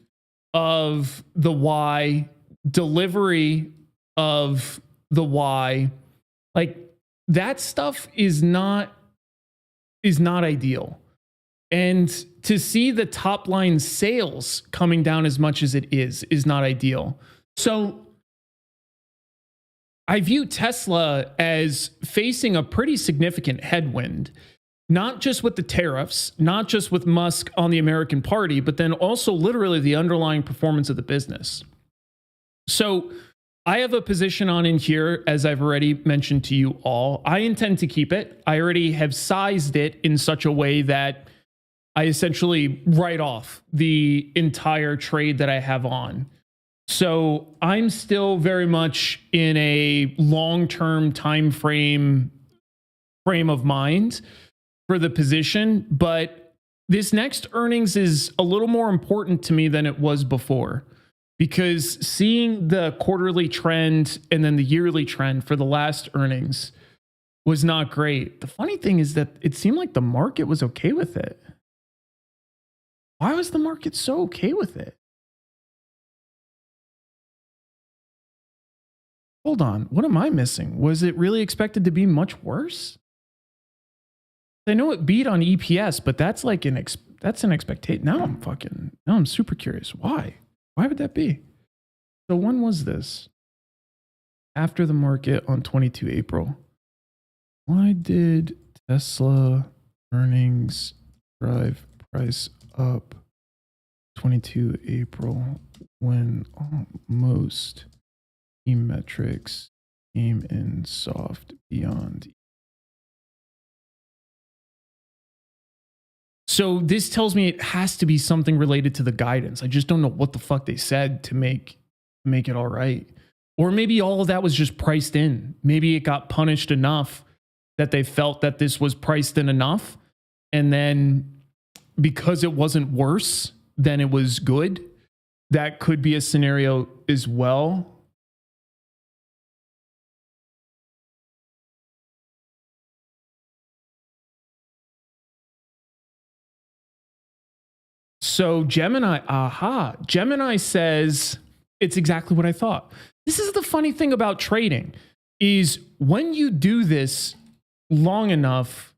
of the Y, delivery of the Y, like that stuff is not ideal. And to see the top line sales coming down as much as it is not ideal. So I view Tesla as facing a pretty significant headwind, not just with the tariffs, not just with Musk on the American party, but then also literally the underlying performance of the business. So I have a position on in here, as I've already mentioned to you all. I intend to keep it. I already have sized it in such a way that I essentially write off the entire trade that I have on. So I'm still very much in a long-term time frame of mind for the position, but this next earnings is a little more important to me than it was before, because seeing the quarterly trend and then the yearly trend for the last earnings was not great. The funny thing is that it seemed like the market was okay with it. Why was the market so okay with it? Hold on, what am I missing? Was it really expected to be much worse? I know it beat on EPS, but that's like that's an expectation. Now I'm super curious. Why? Why would that be? So when was this? After the market on 22 April. Why did Tesla earnings drive price up 22 April when most key metrics came in soft beyond? So this tells me it has to be something related to the guidance. I just don't know what the fuck they said to make it all right. Or maybe all of that was just priced in. Maybe it got punished enough that they felt that this was priced in enough. And then because it wasn't worse, then it was good. That could be a scenario as well. So Gemini says it's exactly what I thought. This is the funny thing about trading, is when you do this long enough,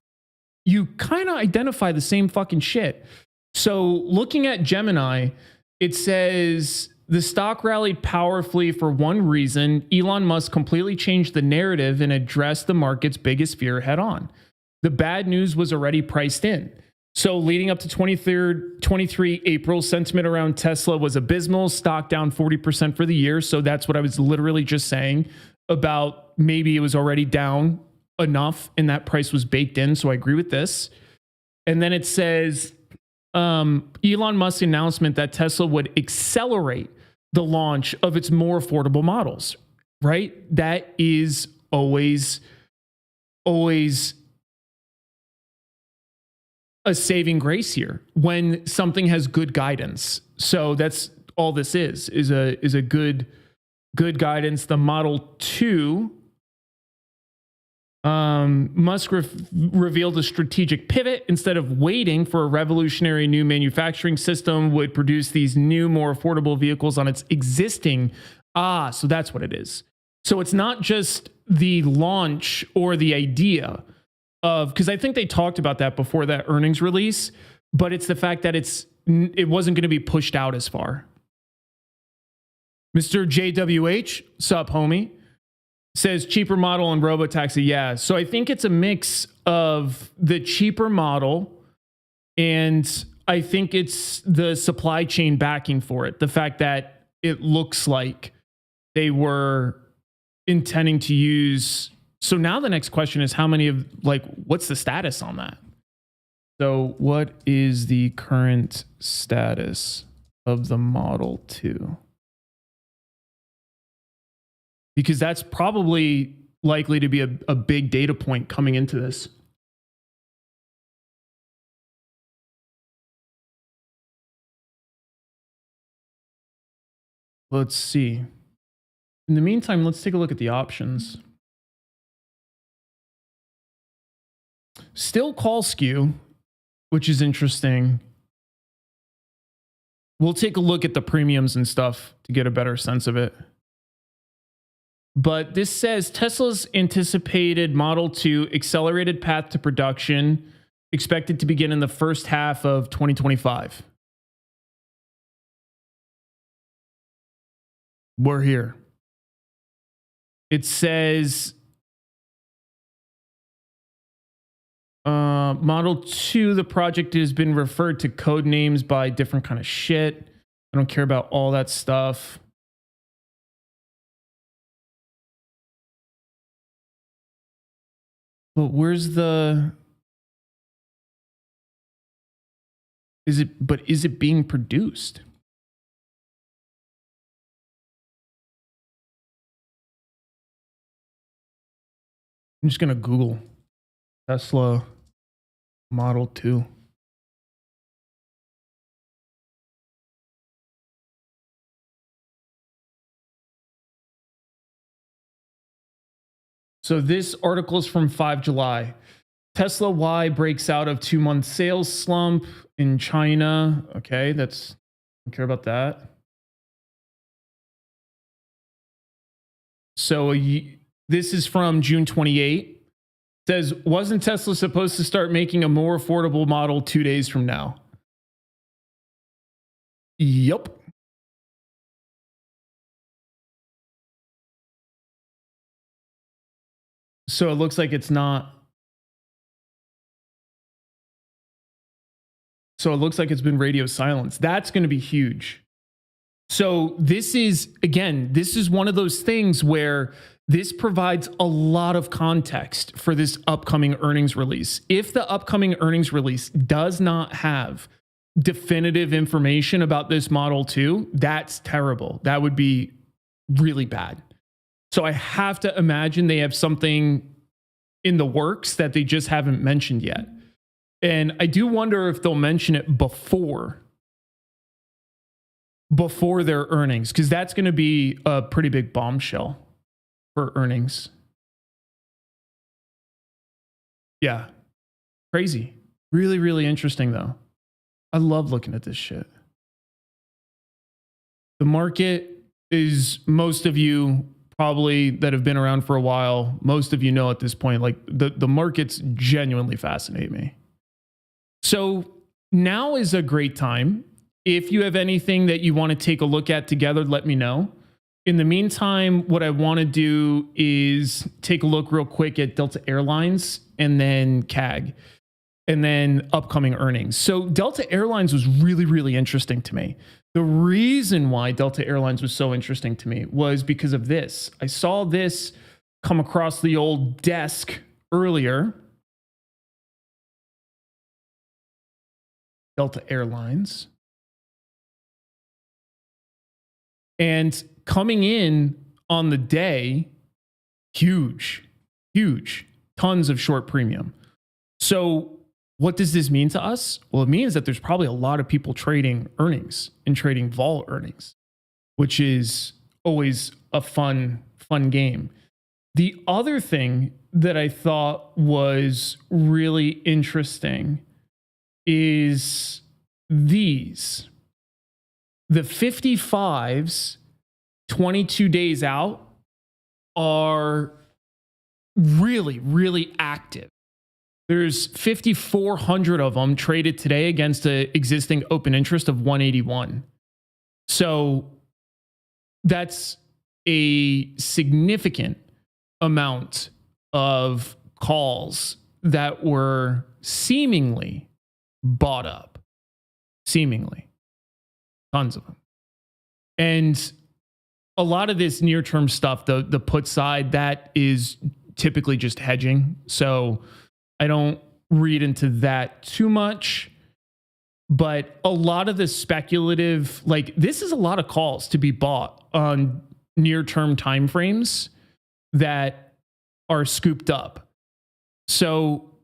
you kind of identify the same fucking shit. So looking at Gemini, it says the stock rallied powerfully for one reason: Elon Musk completely changed the narrative and addressed the market's biggest fear head on. The bad news was already priced in. So leading up to 23 April, sentiment around Tesla was abysmal, stock down 40% for the year. So that's what I was literally just saying about, maybe it was already down enough and that price was baked in. So I agree with this. And then it says Elon Musk's announcement that Tesla would accelerate the launch of its more affordable models, right? That is always a saving grace here when something has good guidance. So that's all this is a good guidance. The Model 2, Musk revealed a strategic pivot. Instead of waiting for a revolutionary new manufacturing system, would produce these new, more affordable vehicles on its existing. So that's what it is. So it's not just the launch or the idea of, because I think they talked about that before that earnings release, but it's the fact that it wasn't going to be pushed out as far. Mr. JWH, sup homie, says cheaper model and robotaxi. Yeah. So I think it's a mix of the cheaper model, and I think it's the supply chain backing for it. The fact that it looks like they were intending to use. So now the next question is, how many of, what's the status on that? So what is the current status of the Model 2. Because that's probably likely to be a big data point coming into this. Let's see. In the meantime, let's take a look at the options. Still call skew, which is interesting. We'll take a look at the premiums and stuff to get a better sense of it. But this says Tesla's anticipated Model 2 accelerated path to production expected to begin in the first half of 2025. We're here. It says Model 2, the project has been referred to code names by different kind of shit. I don't care about all that stuff. But where's the... Is it being produced? I'm just going to Google Tesla Model 2. So this article is from 5 July. Tesla Y breaks out of 2-month sales slump in China. Okay, I don't care about that. So this is from June 28. Says, wasn't Tesla supposed to start making a more affordable model 2 days from now? Yup. So it looks like it's not. So it looks like it's been radio silence. That's going to be huge. So this is, again, this is one of those things where this provides a lot of context for this upcoming earnings release. If the upcoming earnings release does not have definitive information about this Model 2, that's terrible. That would be really bad. So I have to imagine they have something in the works that they just haven't mentioned yet. And I do wonder if they'll mention it before their earnings, because that's going to be a pretty big bombshell for earnings. Yeah. Crazy. Really, really interesting, though. I love looking at this shit. The market is, most of you probably that have been around for a while, most of you know at this point, like the markets genuinely fascinate me. So now is a great time. If you have anything that you want to take a look at together, let me know. In the meantime, what I want to do is take a look real quick at Delta Airlines and then CAG and then upcoming earnings. So Delta Airlines was really, really interesting to me. The reason why Delta Airlines was so interesting to me was because of this. I saw this come across the old desk earlier. Delta Airlines. And coming in on the day, huge, tons of short premium. So what does this mean to us? Well, it means that there's probably a lot of people trading earnings and trading vol earnings, which is always a fun game. The other thing that I thought was really interesting is these. The 55s, 22 days out, are really, really active. There's 5,400 of them traded today against an existing open interest of 181. So that's a significant amount of calls that were seemingly bought up. Seemingly. Tons of them. And a lot of this near-term stuff, the put side, that is typically just hedging. So I don't read into that too much. But a lot of the speculative, like this is a lot of calls to be bought on near-term timeframes that are scooped up. So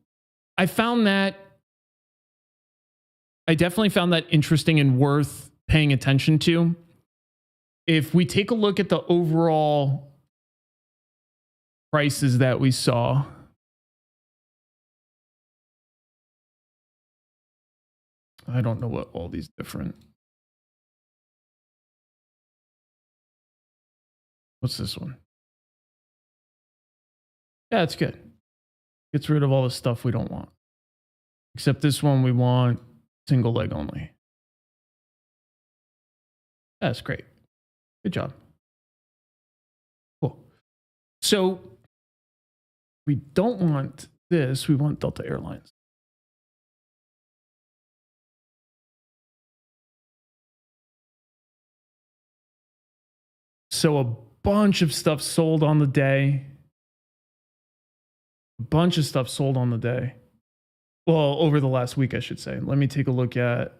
I definitely found that interesting and worth paying attention to. If we take a look at the overall prices that we saw, I don't know what all these different. What's this one? Yeah, it's good. Gets rid of all the stuff we don't want. Except this one we want single leg only. That's great. Good job. Cool. So we don't want this. We want Delta Airlines. So a bunch of stuff sold on the day. A bunch of stuff sold on the day. Well, over the last week, I should say. Let me take a look at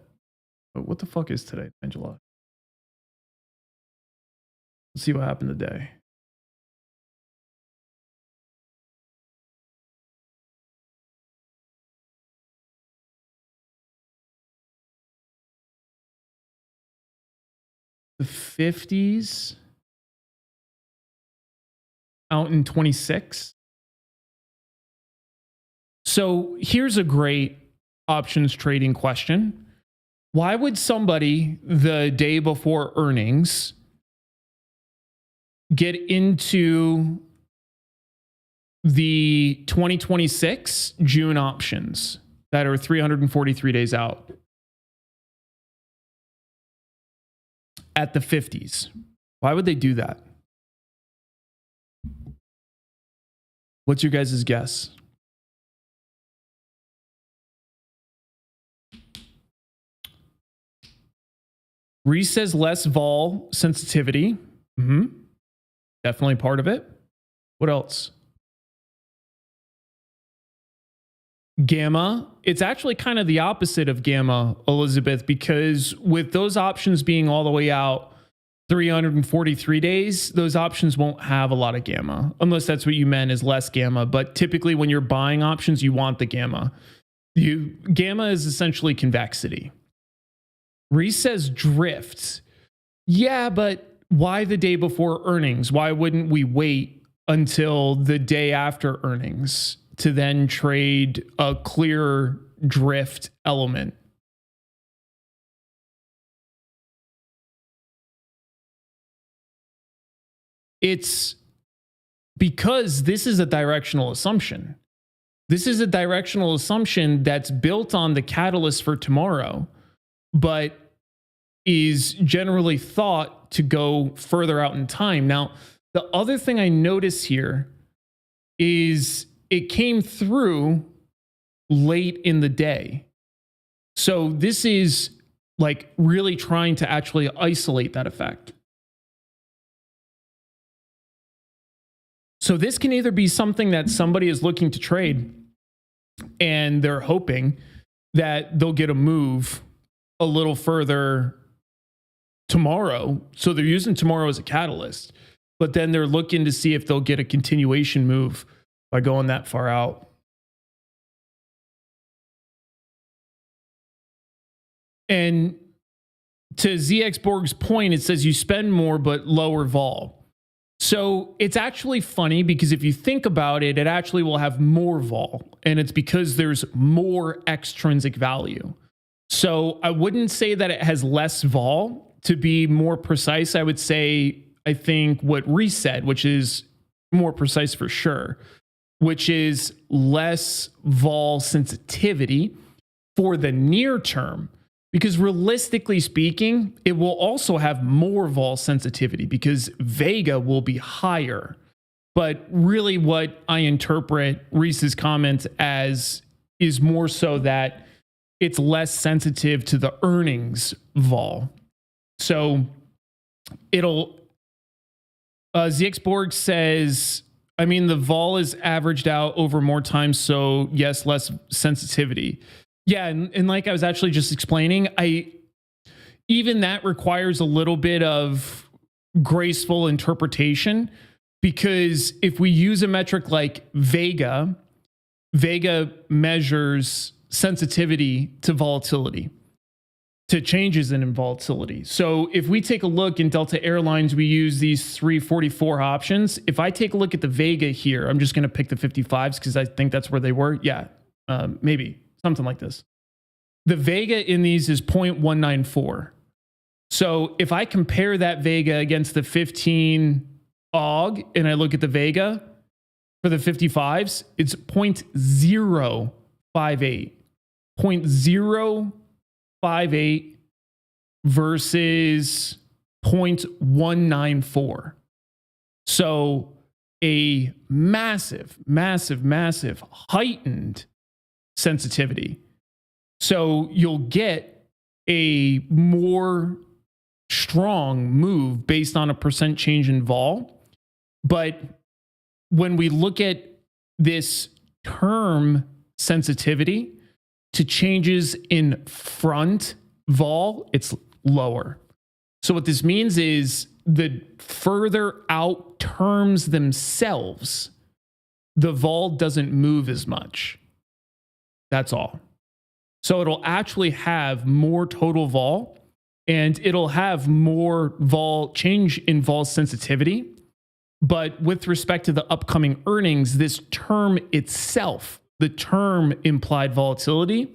what the fuck is today, 9 July. Let's see what happened today. The 50s out in 26. So here's a great options trading question. Why would somebody the day before earnings get into the 2026 June options that are 343 days out at the 50s? Why would they do that? What's your guys' guess? Reese says less vol sensitivity. Definitely part of it. What else? Gamma. It's actually kind of the opposite of gamma, Elizabeth, because with those options being all the way out 343 days, those options won't have a lot of gamma, unless that's what you meant is less gamma. But typically when you're buying options, you want the gamma. Gamma is essentially convexity. Reese says drift. Yeah, but why the day before earnings? Why wouldn't we wait until the day after earnings to then trade a clear drift element? It's because this is a directional assumption. This is a directional assumption that's built on the catalyst for tomorrow, but is generally thought to go further out in time. Now, the other thing I notice here is it came through late in the day. So this is like really trying to actually isolate that effect. So this can either be something that somebody is looking to trade and they're hoping that they'll get a move a little further tomorrow. So they're using tomorrow as a catalyst, but then they're looking to see if they'll get a continuation move by going that far out. And to ZX Borg's point, it says you spend more but lower vol. So it's actually funny because if you think about it, it actually will have more vol, and it's because there's more extrinsic value. So I wouldn't say that it has less vol. To be more precise, I would say, I think what Reese said, which is more precise for sure, which is less vol sensitivity for the near term. Because realistically speaking, it will also have more vol sensitivity because Vega will be higher. But really what I interpret Reese's comments as is more so that it's less sensitive to the earnings vol. So it'll, ZX Borg says, I mean, the vol is averaged out over more time. So yes, less sensitivity. Yeah, and like I was actually just explaining, even that requires a little bit of graceful interpretation, because if we use a metric like Vega, Vega measures sensitivity to volatility, to changes in volatility. So if we take a look in Delta Airlines, we use these 344 options. If I take a look at the Vega here, I'm just going to pick the 55s because I think that's where they were. Yeah, maybe something like this. The Vega in these is 0.194. So if I compare that Vega against the 15 AUG and I look at the Vega for the 55s, it's 0.058. 0.058 versus 0.194. So a massive, massive, massive heightened sensitivity. So you'll get a more strong move based on a percent change in vol. But when we look at this term sensitivity to changes in front vol, it's lower. So what this means is the further out terms themselves, the vol doesn't move as much. That's all. So it'll actually have more total vol, and it'll have more vol change in vol sensitivity. But with respect to the upcoming earnings, this term itself, the term implied volatility,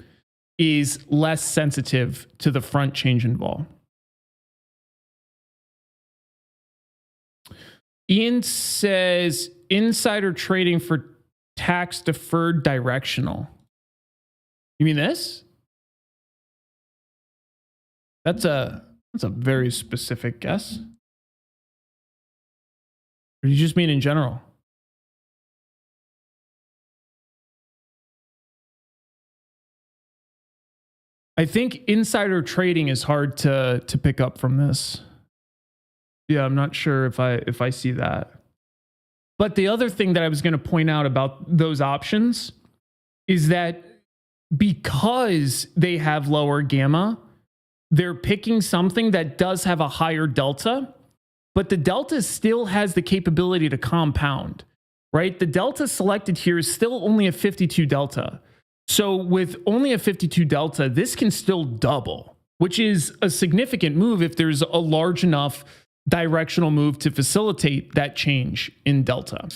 is less sensitive to the front change in vol. Ian says insider trading for tax deferred directional. You mean this? That's a very specific guess. Or do you just mean in general? I think insider trading is hard to pick up from this. Yeah, I'm not sure if I see that. But the other thing that I was going to point out about those options is that because they have lower gamma, they're picking something that does have a higher delta, but the delta still has the capability to compound, right? The delta selected here is still only a 52 delta. So with only a 52 delta, this can still double, which is a significant move if there's a large enough directional move to facilitate that change in delta.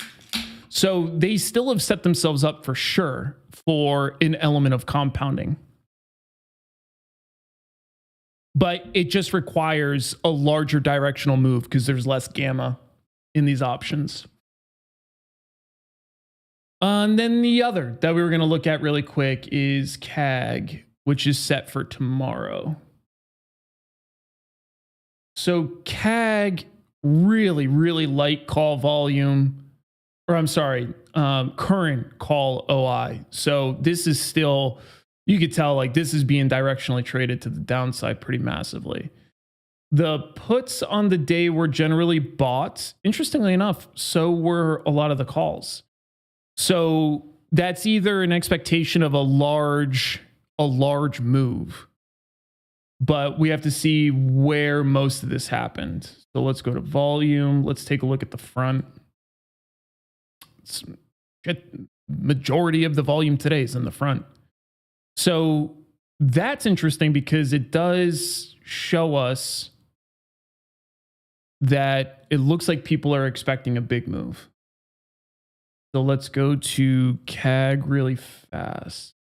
So they still have set themselves up for sure for an element of compounding. But it just requires a larger directional move because there's less gamma in these options. And then the other that we were going to look at really quick is CAG, which is set for tomorrow. So CAG, really, really light call volume, or I'm sorry, current call OI. So this is still, you could tell like this is being directionally traded to the downside pretty massively. The puts on the day were generally bought. Interestingly enough, so were a lot of the calls. So that's either an expectation of a large move, but we have to see where most of this happened. So let's go to volume. Let's take a look at the front. Majority of the volume today is in the front. So that's interesting because it does show us that it looks like people are expecting a big move. So let's go to CAG really fast.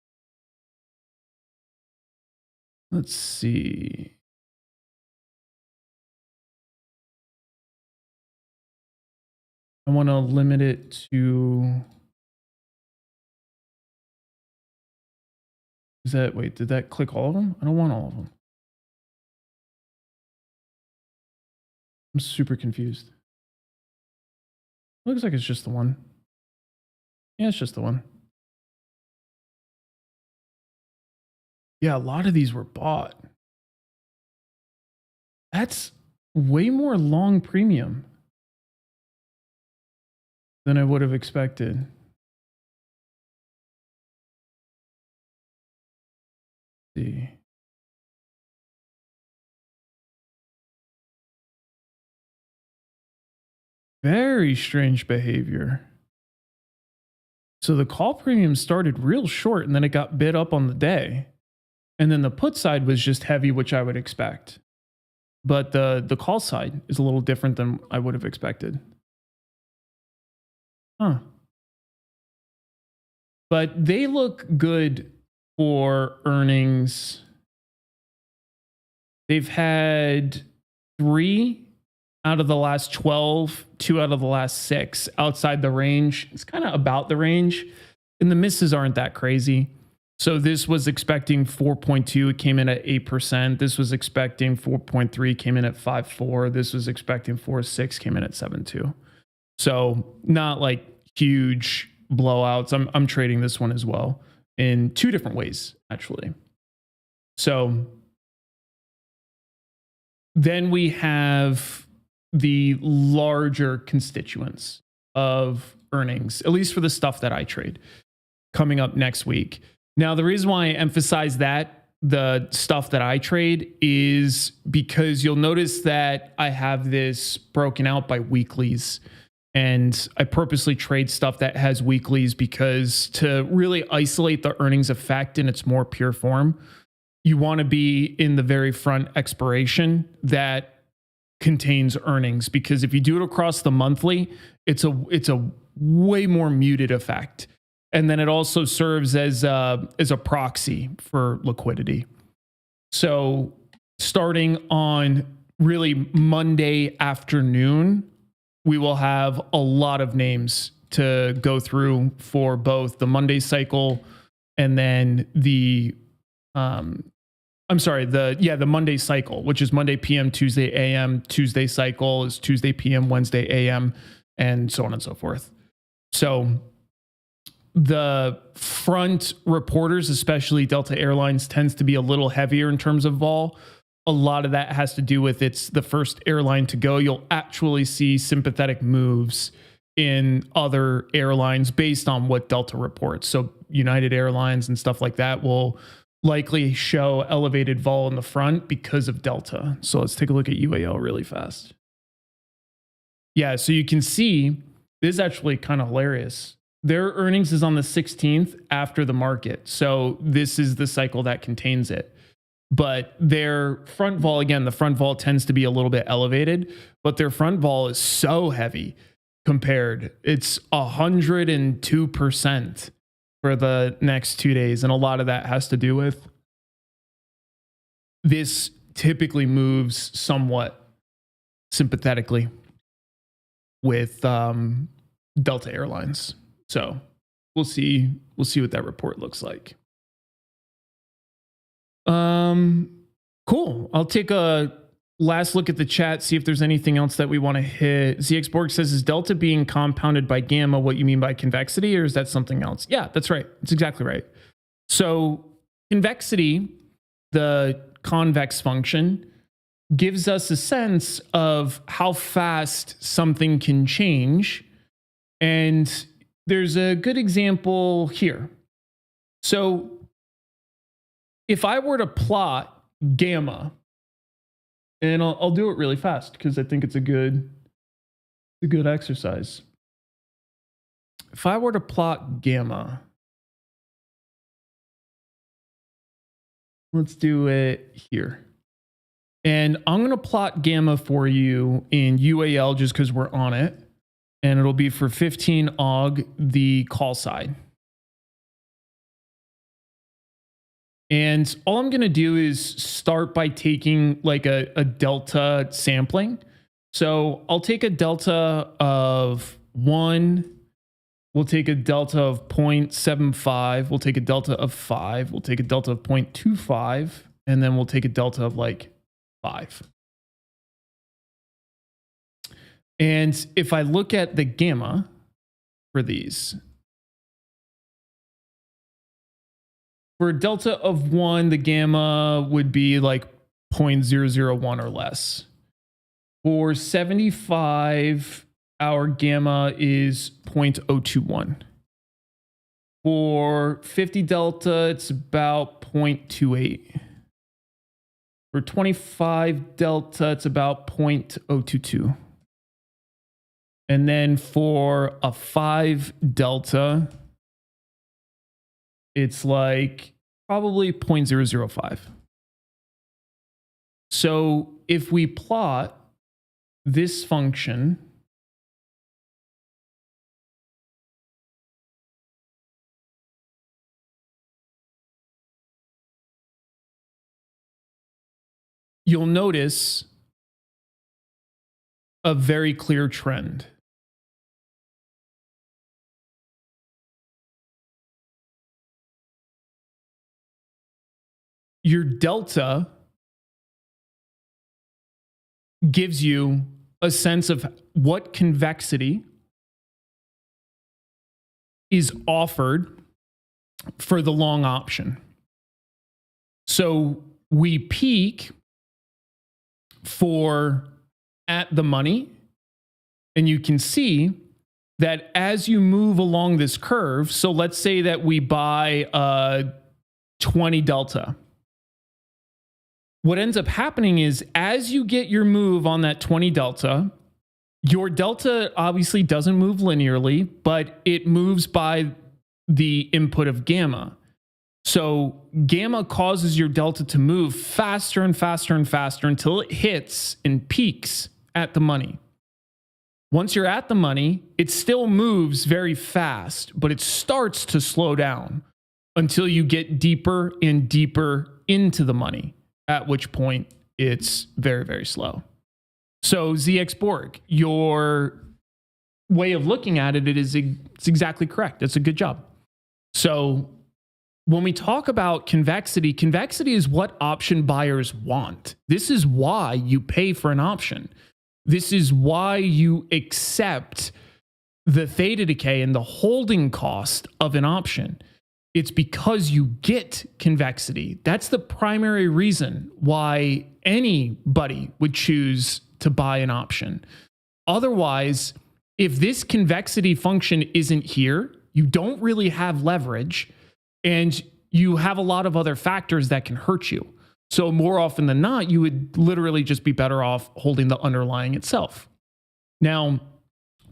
Let's see. I want to limit it to, is that, wait, did that click all of them? I don't want all of them. I'm super confused. Looks like it's just the one. Yeah, it's just the one. Yeah, a lot of these were bought. That's way more long premium than I would have expected. See. Very strange behavior. So the call premium started real short and then it got bid up on the day. And then the put side was just heavy, which I would expect. But the call side is a little different than I would have expected. Huh. But they look good for earnings. They've had 3 out of the last 12, 2 out of the last 6 outside the range. It's kind of about the range. And the misses aren't that crazy. So this was expecting 4.2, it came in at 8%. This was expecting 4.3, came in at 5.4. This was expecting 4.6, came in at 7.2. So not like huge blowouts. I'm trading this one as well in 2 different ways, actually. So then we have the larger constituents of earnings, at least for the stuff that I trade, coming up next week. Now, the reason why I emphasize that, the stuff that I trade, is because you'll notice that I have this broken out by weeklies. And I purposely trade stuff that has weeklies because to really isolate the earnings effect in its more pure form, you want to be in the very front expiration that contains earnings, because if you do it across the monthly, it's a way more muted effect. And then it also serves as a proxy for liquidity. So starting on really Monday afternoon, we will have a lot of names to go through for both the Monday cycle and then the Monday cycle, which is Monday PM, Tuesday AM. Tuesday cycle is Tuesday PM, Wednesday AM, and so on and so forth. So the front reporters, especially Delta Airlines, tends to be a little heavier in terms of vol. A lot of that has to do with it's the first airline to go. You'll actually see sympathetic moves in other airlines based on what Delta reports. So United Airlines and stuff like that will likely show elevated vol in the front because of Delta. So let's take a look at UAL really fast. Yeah, so you can see this is actually kind of hilarious. Their earnings is on the 16th after the market. So this is the cycle that contains it. But their front vol, again, the front vol tends to be a little bit elevated, but their front vol is so heavy compared. It's 102% for the next 2 days. And a lot of that has to do with this typically moves somewhat sympathetically with Delta Airlines. So we'll see what that report looks like. Cool. I'll take a last look at the chat, see if there's anything else that we want to hit. ZXBorg says, is Delta being compounded by gamma what you mean by convexity, or is that something else? Yeah, that's right. That's exactly right. So convexity, the convex function, gives us a sense of how fast something can change. And there's a good example here. So if I were to plot gamma, and I'll do it really fast because I think it's a good exercise. If I were to plot gamma, let's do it here. And I'm going to plot gamma for you in UAL just because we're on it. And it'll be for 15 AUG, the call side. And all I'm going to do is start by taking like a delta sampling. So I'll take a delta of 1. We'll take a delta of 0.75. We'll take a delta of 5. We'll take a delta of 0.25. And then we'll take a delta of like 5. And if I look at the gamma for these, for a delta of 1, the gamma would be like 0.001 or less. For 75, our gamma is 0.021. For 50 delta, it's about 0.28. For 25 delta, it's about 0.022. And then for a 5 delta, it's like probably 0.005. So if we plot this function, you'll notice a very clear trend. Your delta gives you a sense of what convexity is offered for the long option. So we peak for at the money, and you can see that as you move along this curve, so let's say that we buy a 20 delta. What ends up happening is as you get your move on that 20 delta, your delta obviously doesn't move linearly, but it moves by the input of gamma. So gamma causes your delta to move faster and faster and faster until it hits and peaks at the money. Once you're at the money, it still moves very fast, but it starts to slow down until you get deeper and deeper into the money, at which point it's very, very slow. So ZX Borg, your way of looking at it, it's exactly correct. It's a good job. So when we talk about convexity, convexity is what option buyers want. This is why you pay for an option. This is why you accept the theta decay and the holding cost of an option. It's because you get convexity. That's the primary reason why anybody would choose to buy an option. Otherwise, if this convexity function isn't here, you don't really have leverage and you have a lot of other factors that can hurt you. So more often than not, you would literally just be better off holding the underlying itself. Now,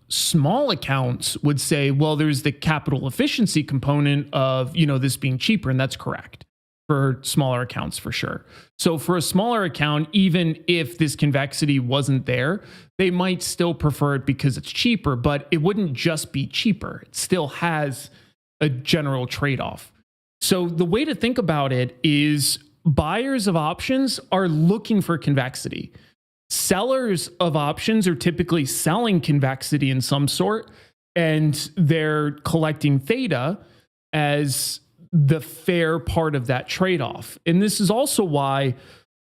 small accounts would say, well, there's the capital efficiency component of, this being cheaper, and that's correct for smaller accounts for sure. So for a smaller account, even if this convexity wasn't there, they might still prefer it because it's cheaper, but it wouldn't just be cheaper. It still has a general trade-off. So the way to think about it is buyers of options are looking for convexity. Sellers of options are typically selling convexity in some sort, and they're collecting theta as the fair part of that trade-off. And this is also why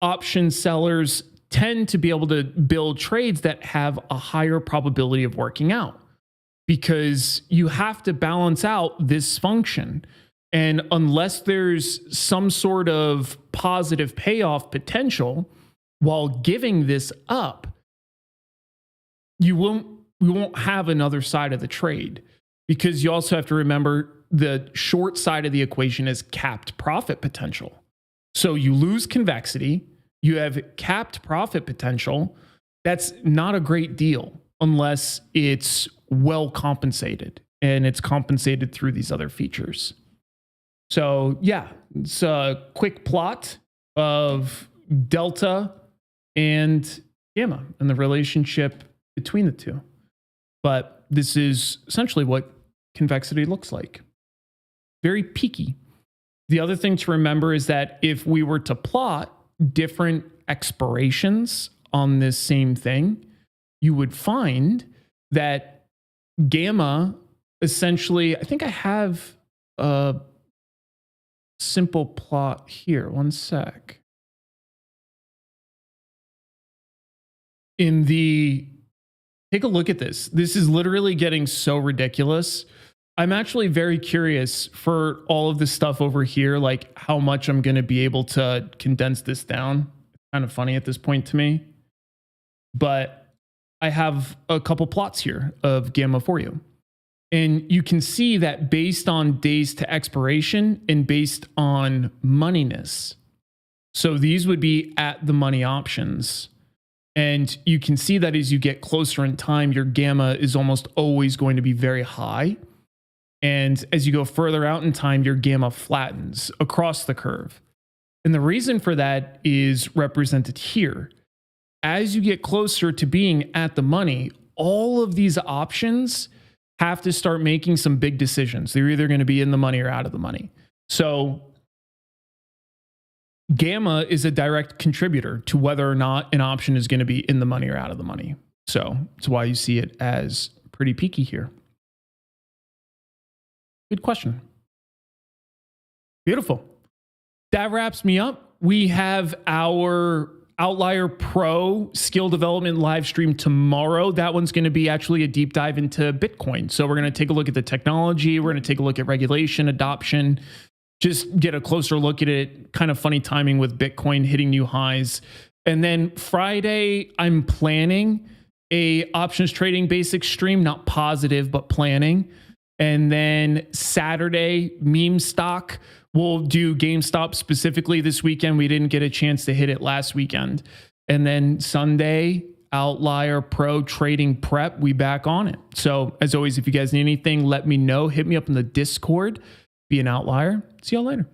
option sellers tend to be able to build trades that have a higher probability of working out, because you have to balance out this function. And unless there's some sort of positive payoff potential while giving this up, we won't have another side of the trade, because you also have to remember the short side of the equation is capped profit potential. So you lose convexity, you have capped profit potential. That's not a great deal unless it's well compensated, and it's compensated through these other features. So yeah, it's a quick plot of delta and gamma and the relationship between the two. But this is essentially what convexity looks like. Very peaky. The other thing to remember is that if we were to plot different expirations on this same thing, you would find that gamma essentially, I think I have a simple plot here. One sec. Take a look at this. This is literally getting so ridiculous. I'm actually very curious for all of this stuff over here, like how much I'm going to be able to condense this down. It's kind of funny at this point to me, but I have a couple plots here of gamma for you. And you can see that based on days to expiration and based on moneyness. So these would be at the money options. And you can see that as you get closer in time, your gamma is almost always going to be very high. And as you go further out in time, your gamma flattens across the curve. And the reason for that is represented here. As you get closer to being at the money, all of these options have to start making some big decisions. They're either going to be in the money or out of the money. So gamma is a direct contributor to whether or not an option is going to be in the money or out of the money. So that's why you see it as pretty peaky here. Good question. Beautiful. That wraps me up. We have our Outlier Pro skill development live stream tomorrow. That one's going to be actually a deep dive into Bitcoin. So we're going to take a look at the technology. We're going to take a look at regulation, adoption, just get a closer look at it. Kind of funny timing with Bitcoin hitting new highs. And then Friday, I'm planning a options trading basic stream, not positive, but planning. And then Saturday, meme stock. We'll do GameStop specifically this weekend. We didn't get a chance to hit it last weekend. And then Sunday, Outlier Pro trading prep. We back on it. So as always, if you guys need anything, let me know. Hit me up in the Discord. Be an outlier. See y'all later.